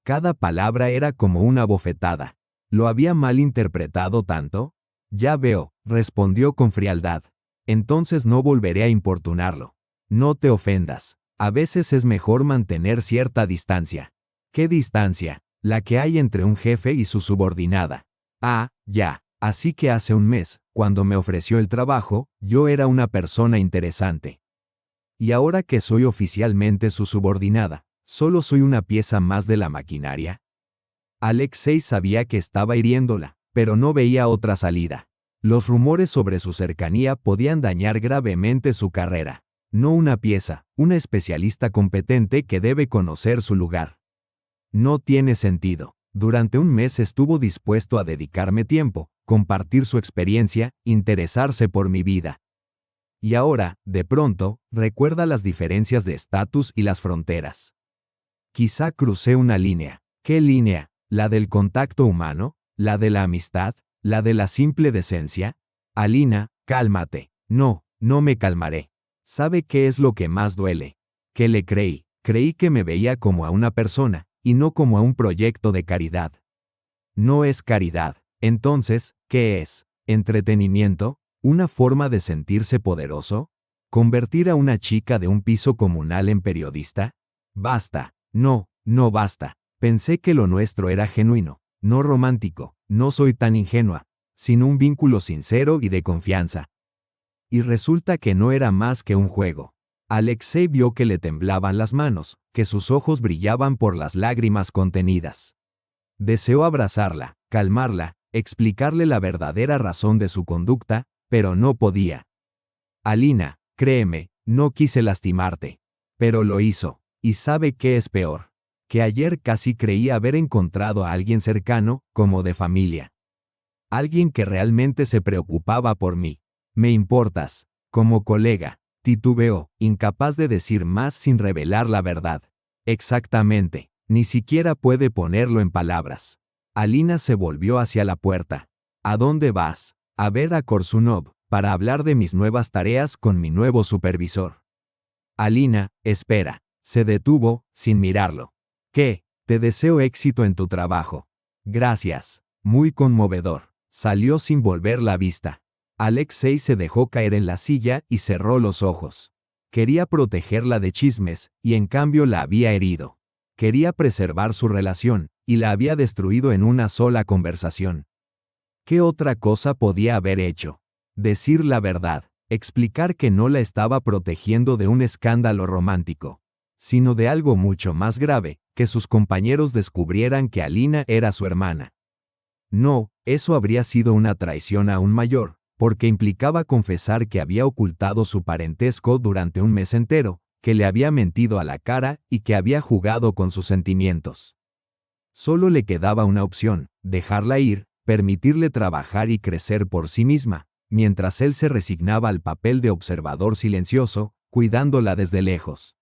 Cada palabra era como una bofetada. ¿Lo había malinterpretado tanto? Ya veo, respondió con frialdad. Entonces no volveré a importunarlo. No te ofendas. A veces es mejor mantener cierta distancia. ¿Qué distancia? La que hay entre un jefe y su subordinada. Ah, ya. Así que hace un mes, cuando me ofreció el trabajo, yo era una persona interesante. Y ahora que soy oficialmente su subordinada, ¿solo soy una pieza más de la maquinaria? Alexei sabía que estaba hiriéndola, pero no veía otra salida. Los rumores sobre su cercanía podían dañar gravemente su carrera. No una pieza, una especialista competente que debe conocer su lugar. No tiene sentido. Durante un mes estuvo dispuesto a dedicarme tiempo, compartir su experiencia, interesarse por mi vida. Y ahora, de pronto, recuerda las diferencias de estatus y las fronteras. Quizá crucé una línea. ¿Qué línea? ¿La del contacto humano? ¿La de la amistad? ¿La de la simple decencia? Alina, cálmate. No, no me calmaré. ¿Sabe qué es lo que más duele? Que le creí. Creí que me veía como a una persona, y no como a un proyecto de caridad. No es caridad. Entonces, ¿qué es? ¿Entretenimiento? ¿Una forma de sentirse poderoso? ¿Convertir a una chica de un piso comunal en periodista? Basta. No, no basta. Pensé que lo nuestro era genuino, no romántico, no soy tan ingenua, sino un vínculo sincero y de confianza. Y resulta que no era más que un juego. Alexei vio que le temblaban las manos, que sus ojos brillaban por las lágrimas contenidas. Deseó abrazarla, calmarla, explicarle la verdadera razón de su conducta, pero no podía. Alina, créeme, no quise lastimarte. Pero lo hizo, y ¿sabe qué es peor? Que ayer casi creía haber encontrado a alguien cercano, como de familia. Alguien que realmente se preocupaba por mí. Me importas, como colega. Titubeó, incapaz de decir más sin revelar la verdad. Exactamente, ni siquiera puede ponerlo en palabras. Alina se volvió hacia la puerta. ¿A dónde vas? A ver a Korsunov, para hablar de mis nuevas tareas con mi nuevo supervisor. Alina, espera. Se detuvo, sin mirarlo. ¿Qué? Te deseo éxito en tu trabajo. Gracias. Muy conmovedor. Salió sin volver la vista. Alexei se dejó caer en la silla y cerró los ojos. Quería protegerla de chismes, y en cambio la había herido. Quería preservar su relación, y la había destruido en una sola conversación. ¿Qué otra cosa podía haber hecho? Decir la verdad, explicar que no la estaba protegiendo de un escándalo romántico, sino de algo mucho más grave, que sus compañeros descubrieran que Alina era su hermana. No, eso habría sido una traición aún mayor, porque implicaba confesar que había ocultado su parentesco durante un mes entero, que le había mentido a la cara y que había jugado con sus sentimientos. Solo le quedaba una opción: dejarla ir, permitirle trabajar y crecer por sí misma, mientras él se resignaba al papel de observador silencioso, cuidándola desde lejos.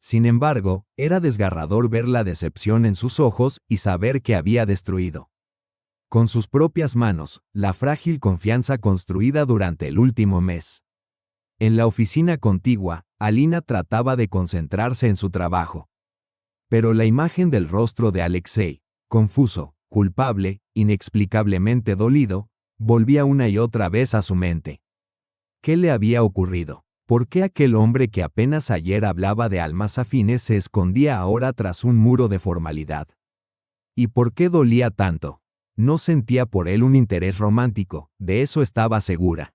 Sin embargo, era desgarrador ver la decepción en sus ojos y saber que había destruido, con sus propias manos, la frágil confianza construida durante el último mes. En la oficina contigua, Alina trataba de concentrarse en su trabajo. Pero la imagen del rostro de Alexei, confuso, culpable, inexplicablemente dolido, volvía una y otra vez a su mente. ¿Qué le había ocurrido? ¿Por qué aquel hombre que apenas ayer hablaba de almas afines se escondía ahora tras un muro de formalidad? ¿Y por qué dolía tanto? No sentía por él un interés romántico, de eso estaba segura.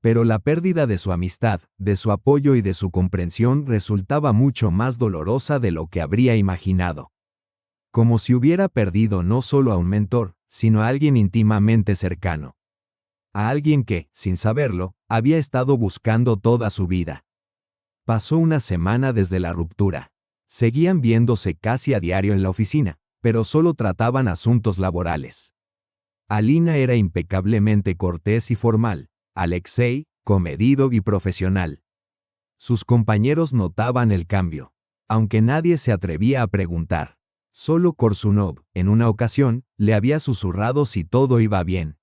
Pero la pérdida de su amistad, de su apoyo y de su comprensión resultaba mucho más dolorosa de lo que habría imaginado. Como si hubiera perdido no solo a un mentor, sino a alguien íntimamente cercano. A alguien que, sin saberlo, había estado buscando toda su vida. Pasó una semana desde la ruptura. Seguían viéndose casi a diario en la oficina, pero solo trataban asuntos laborales. Alina era impecablemente cortés y formal, Alexei, comedido y profesional. Sus compañeros notaban el cambio, aunque nadie se atrevía a preguntar. Solo Korsunov, en una ocasión, le había susurrado si todo iba bien.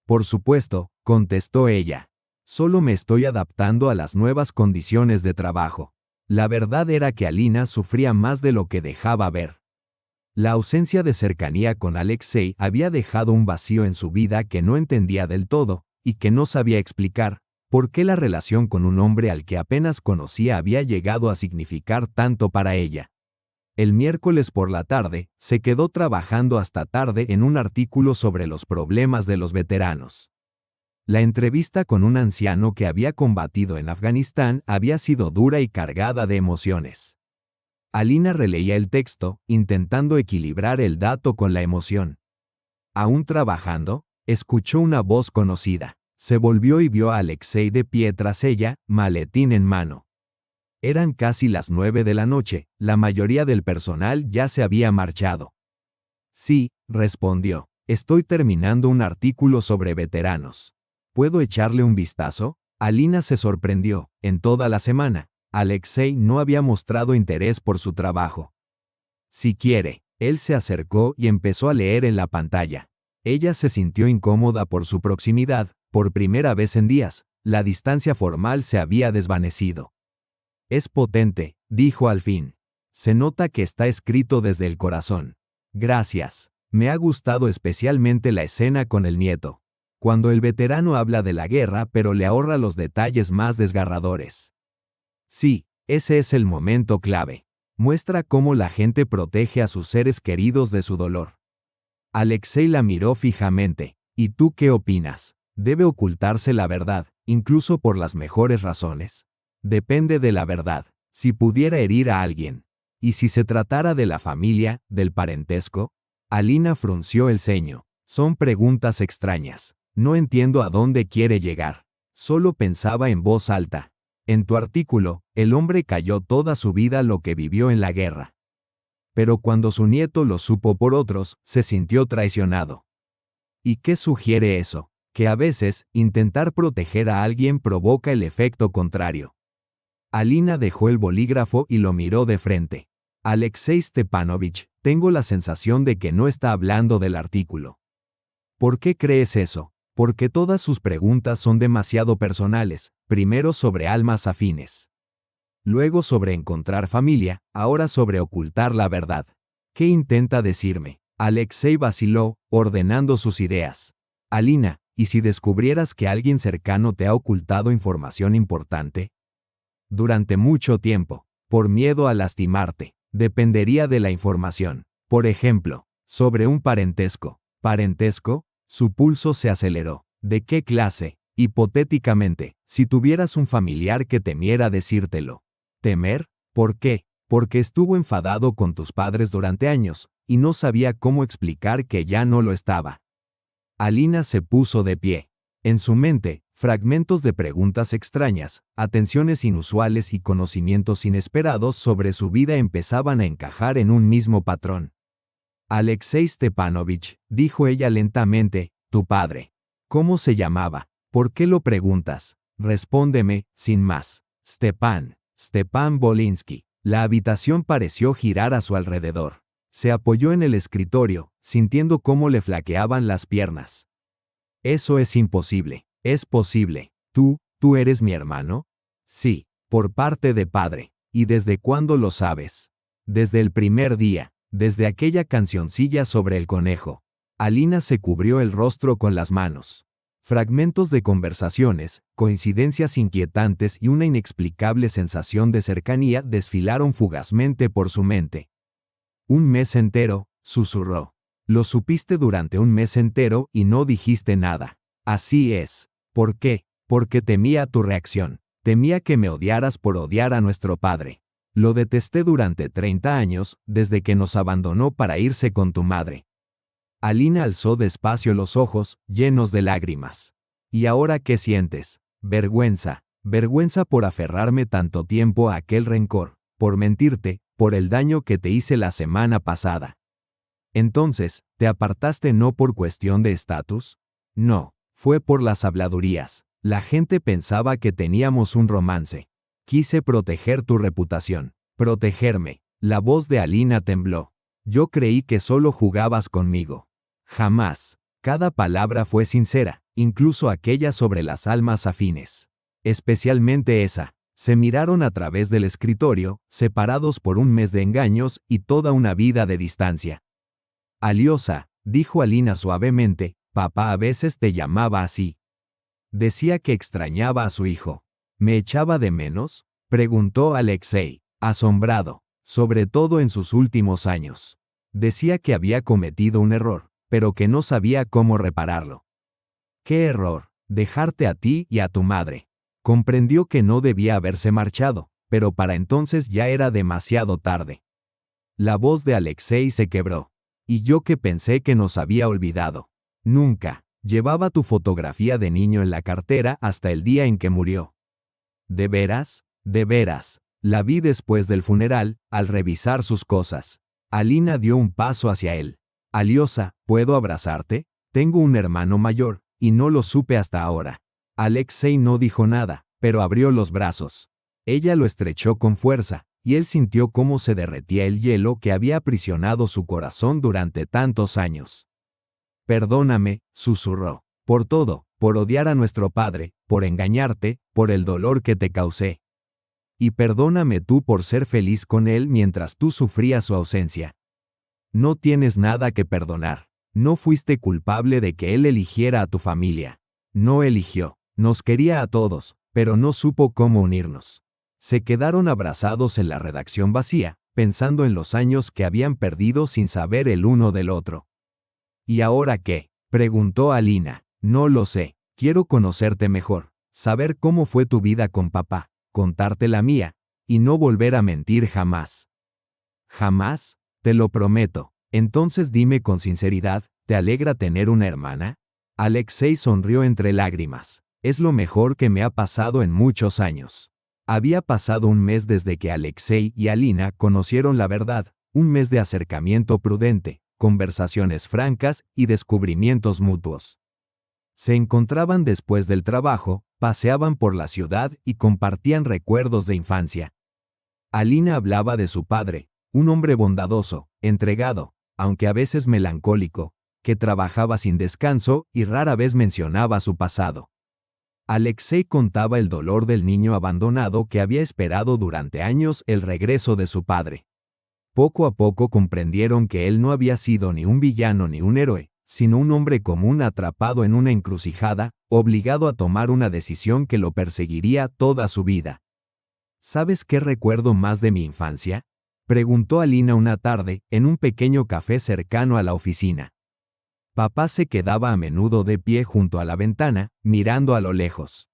Por supuesto, contestó ella. Solo me estoy adaptando a las nuevas condiciones de trabajo. La verdad era que Alina sufría más de lo que dejaba ver. La ausencia de cercanía con Alexei había dejado un vacío en su vida que no entendía del todo, y que no sabía explicar, por qué la relación con un hombre al que apenas conocía había llegado a significar tanto para ella. El miércoles por la tarde, se quedó trabajando hasta tarde en un artículo sobre los problemas de los veteranos. La entrevista con un anciano que había combatido en Afganistán había sido dura y cargada de emociones. Alina releía el texto, intentando equilibrar el dato con la emoción. Aún trabajando, escuchó una voz conocida. Se volvió y vio a Alexei de pie tras ella, maletín en mano. Eran casi las 9 de la noche, la mayoría del personal ya se había marchado. Sí, respondió, estoy terminando un artículo sobre veteranos. ¿Puedo echarle un vistazo? Alina se sorprendió. En toda la semana, Alexei no había mostrado interés por su trabajo. Si quiere, él se acercó y empezó a leer en la pantalla. Ella se sintió incómoda por su proximidad. Por primera vez en días, la distancia formal se había desvanecido. Es potente, dijo al fin. Se nota que está escrito desde el corazón. Gracias. Me ha gustado especialmente la escena con el nieto. Cuando el veterano habla de la guerra pero le ahorra los detalles más desgarradores. Sí, ese es el momento clave. Muestra cómo la gente protege a sus seres queridos de su dolor. Alexei la miró fijamente. ¿Y tú qué opinas? ¿Debe ocultarse la verdad, incluso por las mejores razones? Depende de la verdad. Si pudiera herir a alguien. ¿Y si se tratara de la familia, del parentesco? Alina frunció el ceño. Son preguntas extrañas. No entiendo a dónde quiere llegar. Solo pensaba en voz alta. En tu artículo, el hombre cayó toda su vida lo que vivió en la guerra. Pero cuando su nieto lo supo por otros, se sintió traicionado. ¿Y qué sugiere eso? Que a veces, intentar proteger a alguien provoca el efecto contrario. Alina dejó el bolígrafo y lo miró de frente. Alexei Stepanovich, tengo la sensación de que no está hablando del artículo. ¿Por qué crees eso? Porque todas sus preguntas son demasiado personales, primero sobre almas afines. Luego sobre encontrar familia, ahora sobre ocultar la verdad. ¿Qué intenta decirme? Alexei vaciló, ordenando sus ideas. Alina, ¿y si descubrieras que alguien cercano te ha ocultado información importante? Durante mucho tiempo, por miedo a lastimarte, dependería de la información. Por ejemplo, sobre un parentesco. ¿Parentesco? Su pulso se aceleró. ¿De qué clase? Hipotéticamente, si tuvieras un familiar que temiera decírtelo. ¿Temer? ¿Por qué? Porque estuvo enfadado con tus padres durante años, y no sabía cómo explicar que ya no lo estaba. Alina se puso de pie. En su mente, fragmentos de preguntas extrañas, atenciones inusuales y conocimientos inesperados sobre su vida empezaban a encajar en un mismo patrón. Alexei Stepanovich, dijo ella lentamente, tu padre. ¿Cómo se llamaba? ¿Por qué lo preguntas? Respóndeme, sin más. Stepan Volinsky. La habitación pareció girar a su alrededor. Se apoyó en el escritorio, sintiendo cómo le flaqueaban las piernas. Eso es imposible. Es posible. ¿Tú eres mi hermano? Sí, por parte de padre. ¿Y desde cuándo lo sabes? Desde el primer día, desde aquella cancioncilla sobre el conejo. Alina se cubrió el rostro con las manos. Fragmentos de conversaciones, coincidencias inquietantes y una inexplicable sensación de cercanía desfilaron fugazmente por su mente. Un mes entero, susurró. Lo supiste durante un mes entero y no dijiste nada. Así es. ¿Por qué? Porque temía tu reacción. Temía que me odiaras por odiar a nuestro padre. Lo detesté durante 30 años, desde que nos abandonó para irse con tu madre. Alina alzó despacio los ojos, llenos de lágrimas. ¿Y ahora qué sientes? Vergüenza. Vergüenza por aferrarme tanto tiempo a aquel rencor, por mentirte, por el daño que te hice la semana pasada. Entonces, ¿te apartaste no por cuestión de estatus? No, fue por las habladurías. La gente pensaba que teníamos un romance. Quise proteger tu reputación. Protegerme. La voz de Alina tembló. Yo creí que solo jugabas conmigo. Jamás. Cada palabra fue sincera, incluso aquella sobre las almas afines. Especialmente esa. Se miraron a través del escritorio, separados por un mes de engaños y toda una vida de distancia. Aliosa, dijo Alina suavemente, papá a veces te llamaba así. Decía que extrañaba a su hijo. ¿Me echaba de menos? Preguntó Alexei, asombrado, sobre todo en sus últimos años. Decía que había cometido un error, pero que no sabía cómo repararlo. ¿Qué error? Dejarte a ti y a tu madre. Comprendió que no debía haberse marchado, pero para entonces ya era demasiado tarde. La voz de Alexei se quebró. Y yo que pensé que nos había olvidado. Nunca. Llevaba tu fotografía de niño en la cartera hasta el día en que murió. ¿De veras? De veras. La vi después del funeral, al revisar sus cosas. Alina dio un paso hacia él. Aliosa, ¿puedo abrazarte? Tengo un hermano mayor, y no lo supe hasta ahora. Alexei no dijo nada, pero abrió los brazos. Ella lo estrechó con fuerza, y él sintió cómo se derretía el hielo que había aprisionado su corazón durante tantos años. Perdóname, susurró, por todo, por odiar a nuestro padre, por engañarte, por el dolor que te causé. Y perdóname tú por ser feliz con él mientras tú sufrías su ausencia. No tienes nada que perdonar. No fuiste culpable de que él eligiera a tu familia. No eligió. Nos quería a todos, pero no supo cómo unirnos. Se quedaron abrazados en la redacción vacía, pensando en los años que habían perdido sin saber el uno del otro. ¿Y ahora qué? Preguntó Alina. No lo sé. Quiero conocerte mejor, saber cómo fue tu vida con papá, contarte la mía, y no volver a mentir jamás. ¿Jamás? Te lo prometo. Entonces dime con sinceridad, ¿te alegra tener una hermana? Alexei sonrió entre lágrimas. Es lo mejor que me ha pasado en muchos años. Había pasado un mes desde que Alexei y Alina conocieron la verdad, un mes de acercamiento prudente, conversaciones francas y descubrimientos mutuos. Se encontraban después del trabajo, paseaban por la ciudad y compartían recuerdos de infancia. Alina hablaba de su padre, un hombre bondadoso, entregado, aunque a veces melancólico, que trabajaba sin descanso y rara vez mencionaba su pasado. Alexei contaba el dolor del niño abandonado que había esperado durante años el regreso de su padre. Poco a poco comprendieron que él no había sido ni un villano ni un héroe, sino un hombre común atrapado en una encrucijada, obligado a tomar una decisión que lo perseguiría toda su vida. ¿Sabes qué recuerdo más de mi infancia? Preguntó Alina una tarde, en un pequeño café cercano a la oficina. Papá se quedaba a menudo de pie junto a la ventana, mirando a lo lejos.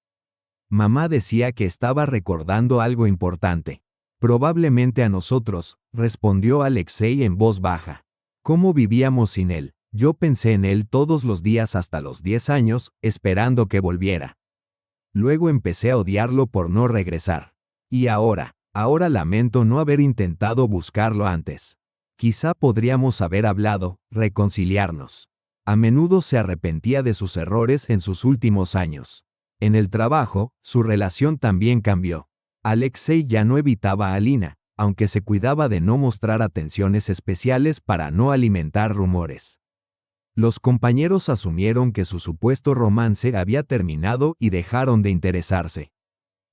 Mamá decía que estaba recordando algo importante. Probablemente a nosotros, respondió Alexei en voz baja. ¿Cómo vivíamos sin él? Yo pensé en él todos los días hasta los 10 años, esperando que volviera. Luego empecé a odiarlo por no regresar. Y ahora lamento no haber intentado buscarlo antes. Quizá podríamos haber hablado, reconciliarnos. A menudo se arrepentía de sus errores en sus últimos años. En el trabajo, su relación también cambió. Alexei ya no evitaba a Alina, aunque se cuidaba de no mostrar atenciones especiales para no alimentar rumores. Los compañeros asumieron que su supuesto romance había terminado y dejaron de interesarse.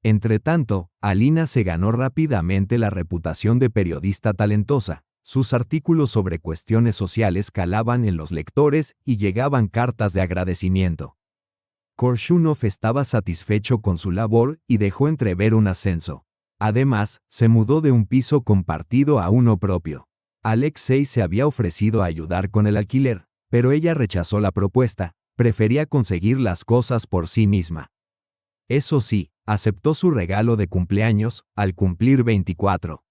Entretanto, Alina se ganó rápidamente la reputación de periodista talentosa. Sus artículos sobre cuestiones sociales calaban en los lectores y llegaban cartas de agradecimiento. Korshunov estaba satisfecho con su labor y dejó entrever un ascenso. Además, se mudó de un piso compartido a uno propio. Alexei se había ofrecido a ayudar con el alquiler, pero ella rechazó la propuesta, prefería conseguir las cosas por sí misma. Eso sí, aceptó su regalo de cumpleaños, al cumplir 24.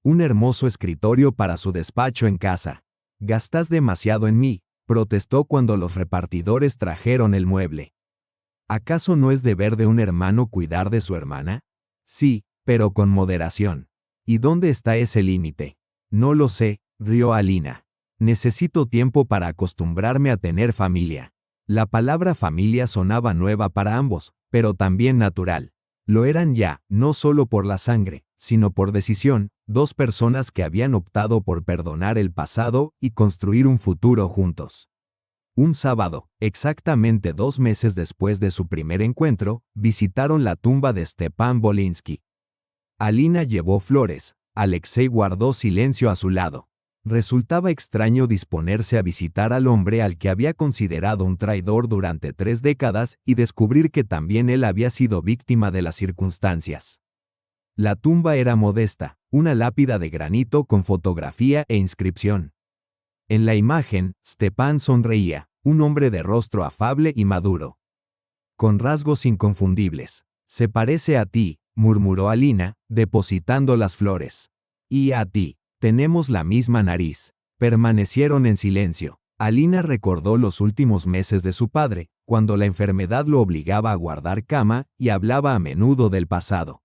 Un hermoso escritorio para su despacho en casa. «Gastas demasiado en mí», protestó cuando los repartidores trajeron el mueble. ¿Acaso no es deber de un hermano cuidar de su hermana? Sí, pero con moderación. ¿Y dónde está ese límite? No lo sé, rió Alina. Necesito tiempo para acostumbrarme a tener familia. La palabra familia sonaba nueva para ambos, pero también natural. Lo eran ya, no solo por la sangre, sino por decisión, dos personas que habían optado por perdonar el pasado y construir un futuro juntos. Un sábado, exactamente 2 meses después de su primer encuentro, visitaron la tumba de Stepan Volinsky. Alina llevó flores, Alexei guardó silencio a su lado. Resultaba extraño disponerse a visitar al hombre al que había considerado un traidor durante 3 décadas y descubrir que también él había sido víctima de las circunstancias. La tumba era modesta, una lápida de granito con fotografía e inscripción. En la imagen, Stepan sonreía, un hombre de rostro afable y maduro. Con rasgos inconfundibles. «Se parece a ti», murmuró Alina, depositando las flores. «Y a ti. Tenemos la misma nariz». Permanecieron en silencio. Alina recordó los últimos meses de su padre, cuando la enfermedad lo obligaba a guardar cama y hablaba a menudo del pasado.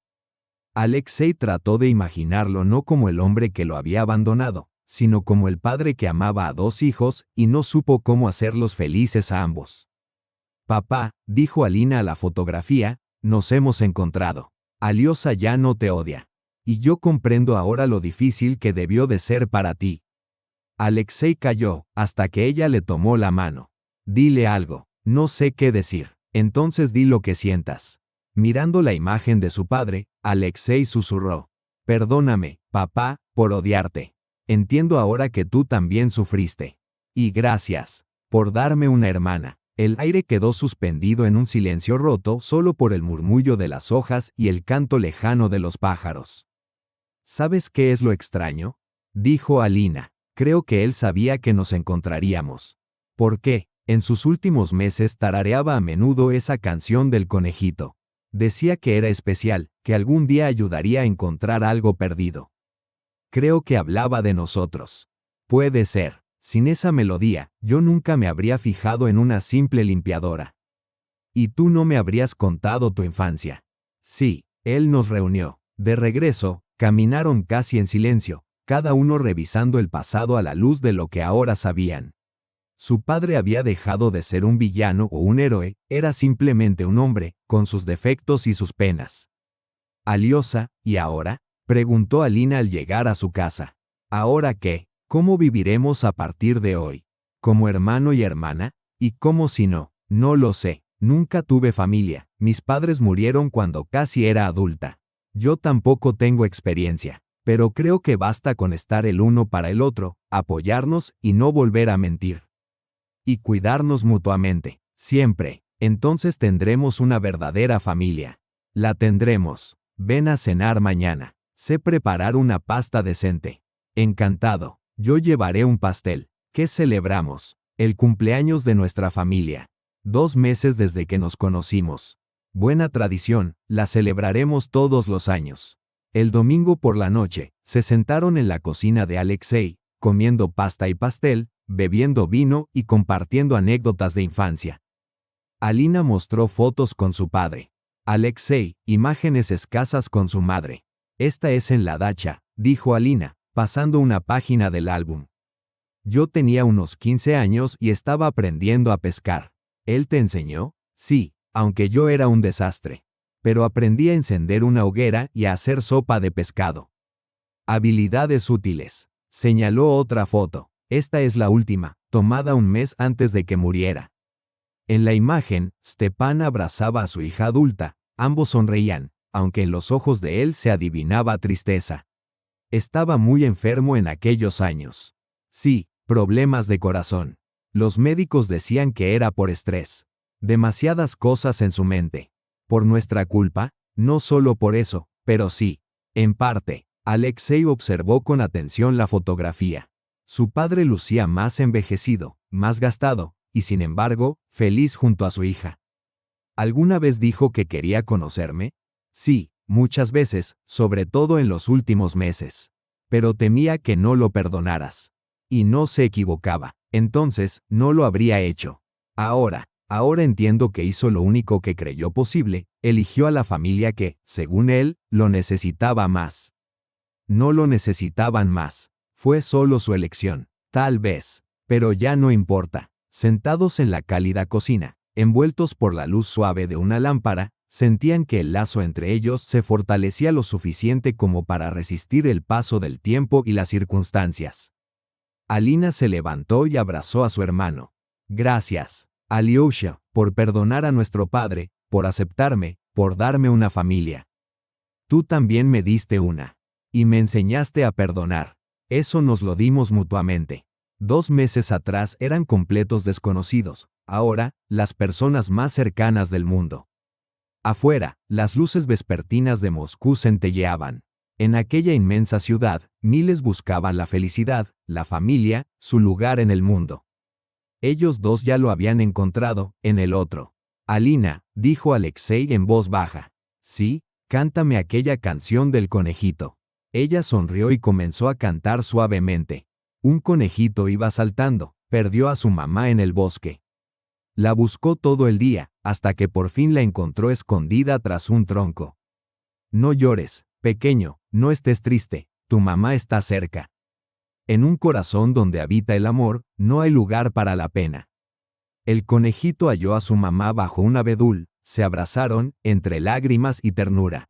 Alexei trató de imaginarlo no como el hombre que lo había abandonado, sino como el padre que amaba a 2 hijos y no supo cómo hacerlos felices a ambos. «Papá», dijo Alina a la fotografía, «nos hemos encontrado. Aliosa ya no te odia. Y yo comprendo ahora lo difícil que debió de ser para ti». Alexei calló, hasta que ella le tomó la mano. «Dile algo». «No sé qué decir». «Entonces di lo que sientas». Mirando la imagen de su padre, Alexei susurró. «Perdóname, papá, por odiarte. Entiendo ahora que tú también sufriste. Y gracias por darme una hermana». El aire quedó suspendido en un silencio roto solo por el murmullo de las hojas y el canto lejano de los pájaros. «¿Sabes qué es lo extraño?», dijo Alina. «Creo que él sabía que nos encontraríamos. ¿Por qué? En sus últimos meses tarareaba a menudo esa canción del conejito. Decía que era especial, que algún día ayudaría a encontrar algo perdido. Creo que hablaba de nosotros. Puede ser. Sin esa melodía, yo nunca me habría fijado en una simple limpiadora. Y tú no me habrías contado tu infancia». Sí, él nos reunió. De regreso, caminaron casi en silencio, cada uno revisando el pasado a la luz de lo que ahora sabían. Su padre había dejado de ser un villano o un héroe, era simplemente un hombre, con sus defectos y sus penas. «Aliosa, ¿y ahora?», preguntó Alina al llegar a su casa. «¿Ahora qué? ¿Cómo viviremos a partir de hoy? ¿Como hermano y hermana? ¿Y cómo si no? No lo sé. Nunca tuve familia. Mis padres murieron cuando casi era adulta. Yo tampoco tengo experiencia. Pero creo que basta con estar el uno para el otro, apoyarnos y no volver a mentir. Y cuidarnos mutuamente. Siempre. Entonces tendremos una verdadera familia. La tendremos. Ven a cenar mañana. Sé preparar una pasta decente». «Encantado. Yo llevaré un pastel. ¿Qué celebramos?» «El cumpleaños de nuestra familia. 2 meses desde que nos conocimos. Buena tradición, la celebraremos todos los años». El domingo por la noche, se sentaron en la cocina de Alexei, comiendo pasta y pastel, bebiendo vino y compartiendo anécdotas de infancia. Alina mostró fotos con su padre. Alexei, imágenes escasas con su madre. Esta es en la dacha, dijo Alina, pasando una página del álbum. Yo tenía unos 15 años y estaba aprendiendo a pescar. ¿Él te enseñó? Sí, aunque yo era un desastre. Pero aprendí a encender una hoguera y a hacer sopa de pescado. Habilidades útiles. Señaló otra foto. Esta es la última, tomada un mes antes de que muriera. En la imagen, Stepan abrazaba a su hija adulta. Ambos sonreían, aunque en los ojos de él se adivinaba tristeza. Estaba muy enfermo en aquellos años. Sí, problemas de corazón. Los médicos decían que era por estrés. Demasiadas cosas en su mente. ¿Por nuestra culpa? No solo por eso, pero sí. En parte, Alexei observó con atención la fotografía. Su padre lucía más envejecido, más gastado, y sin embargo, feliz junto a su hija. ¿Alguna vez dijo que quería conocerme? Sí, muchas veces, sobre todo en los últimos meses. Pero temía que no lo perdonaras. Y no se equivocaba, entonces, no lo habría hecho. Ahora entiendo que hizo lo único que creyó posible, eligió a la familia que, según él, lo necesitaba más. No lo necesitaban más. Fue solo su elección, tal vez. Pero ya no importa. Sentados en la cálida cocina, envueltos por la luz suave de una lámpara, sentían que el lazo entre ellos se fortalecía lo suficiente como para resistir el paso del tiempo y las circunstancias. Alina se levantó y abrazó a su hermano. Gracias, Alyosha, por perdonar a nuestro padre, por aceptarme, por darme una familia. Tú también me diste una. Y me enseñaste a perdonar. Eso nos lo dimos mutuamente. 2 meses atrás eran completos desconocidos, ahora, las personas más cercanas del mundo. Afuera, las luces vespertinas de Moscú centelleaban. En aquella inmensa ciudad, miles buscaban la felicidad, la familia, su lugar en el mundo. Ellos dos ya lo habían encontrado, en el otro. Alina, dijo Alexei en voz baja. Sí, cántame aquella canción del conejito. Ella sonrió y comenzó a cantar suavemente. Un conejito iba saltando, perdió a su mamá en el bosque. La buscó todo el día, hasta que por fin la encontró escondida tras un tronco. No llores, pequeño, no estés triste, tu mamá está cerca. En un corazón donde habita el amor, no hay lugar para la pena. El conejito halló a su mamá bajo un abedul, se abrazaron, entre lágrimas y ternura.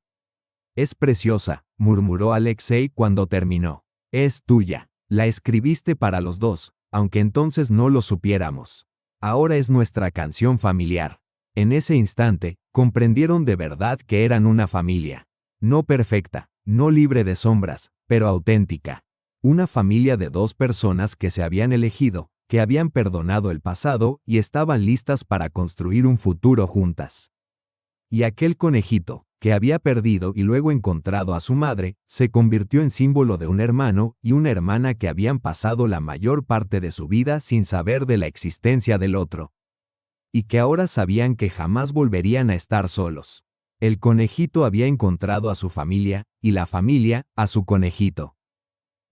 Es preciosa, murmuró Alexei cuando terminó. Es tuya. La escribiste para los dos, aunque entonces no lo supiéramos. Ahora es nuestra canción familiar. En ese instante, comprendieron de verdad que eran una familia. No perfecta, no libre de sombras, pero auténtica. Una familia de 2 personas que se habían elegido, que habían perdonado el pasado y estaban listas para construir un futuro juntas. Y aquel conejito, que había perdido y luego encontrado a su madre, se convirtió en símbolo de un hermano y una hermana que habían pasado la mayor parte de su vida sin saber de la existencia del otro. Y que ahora sabían que jamás volverían a estar solos. El conejito había encontrado a su familia, y la familia, a su conejito.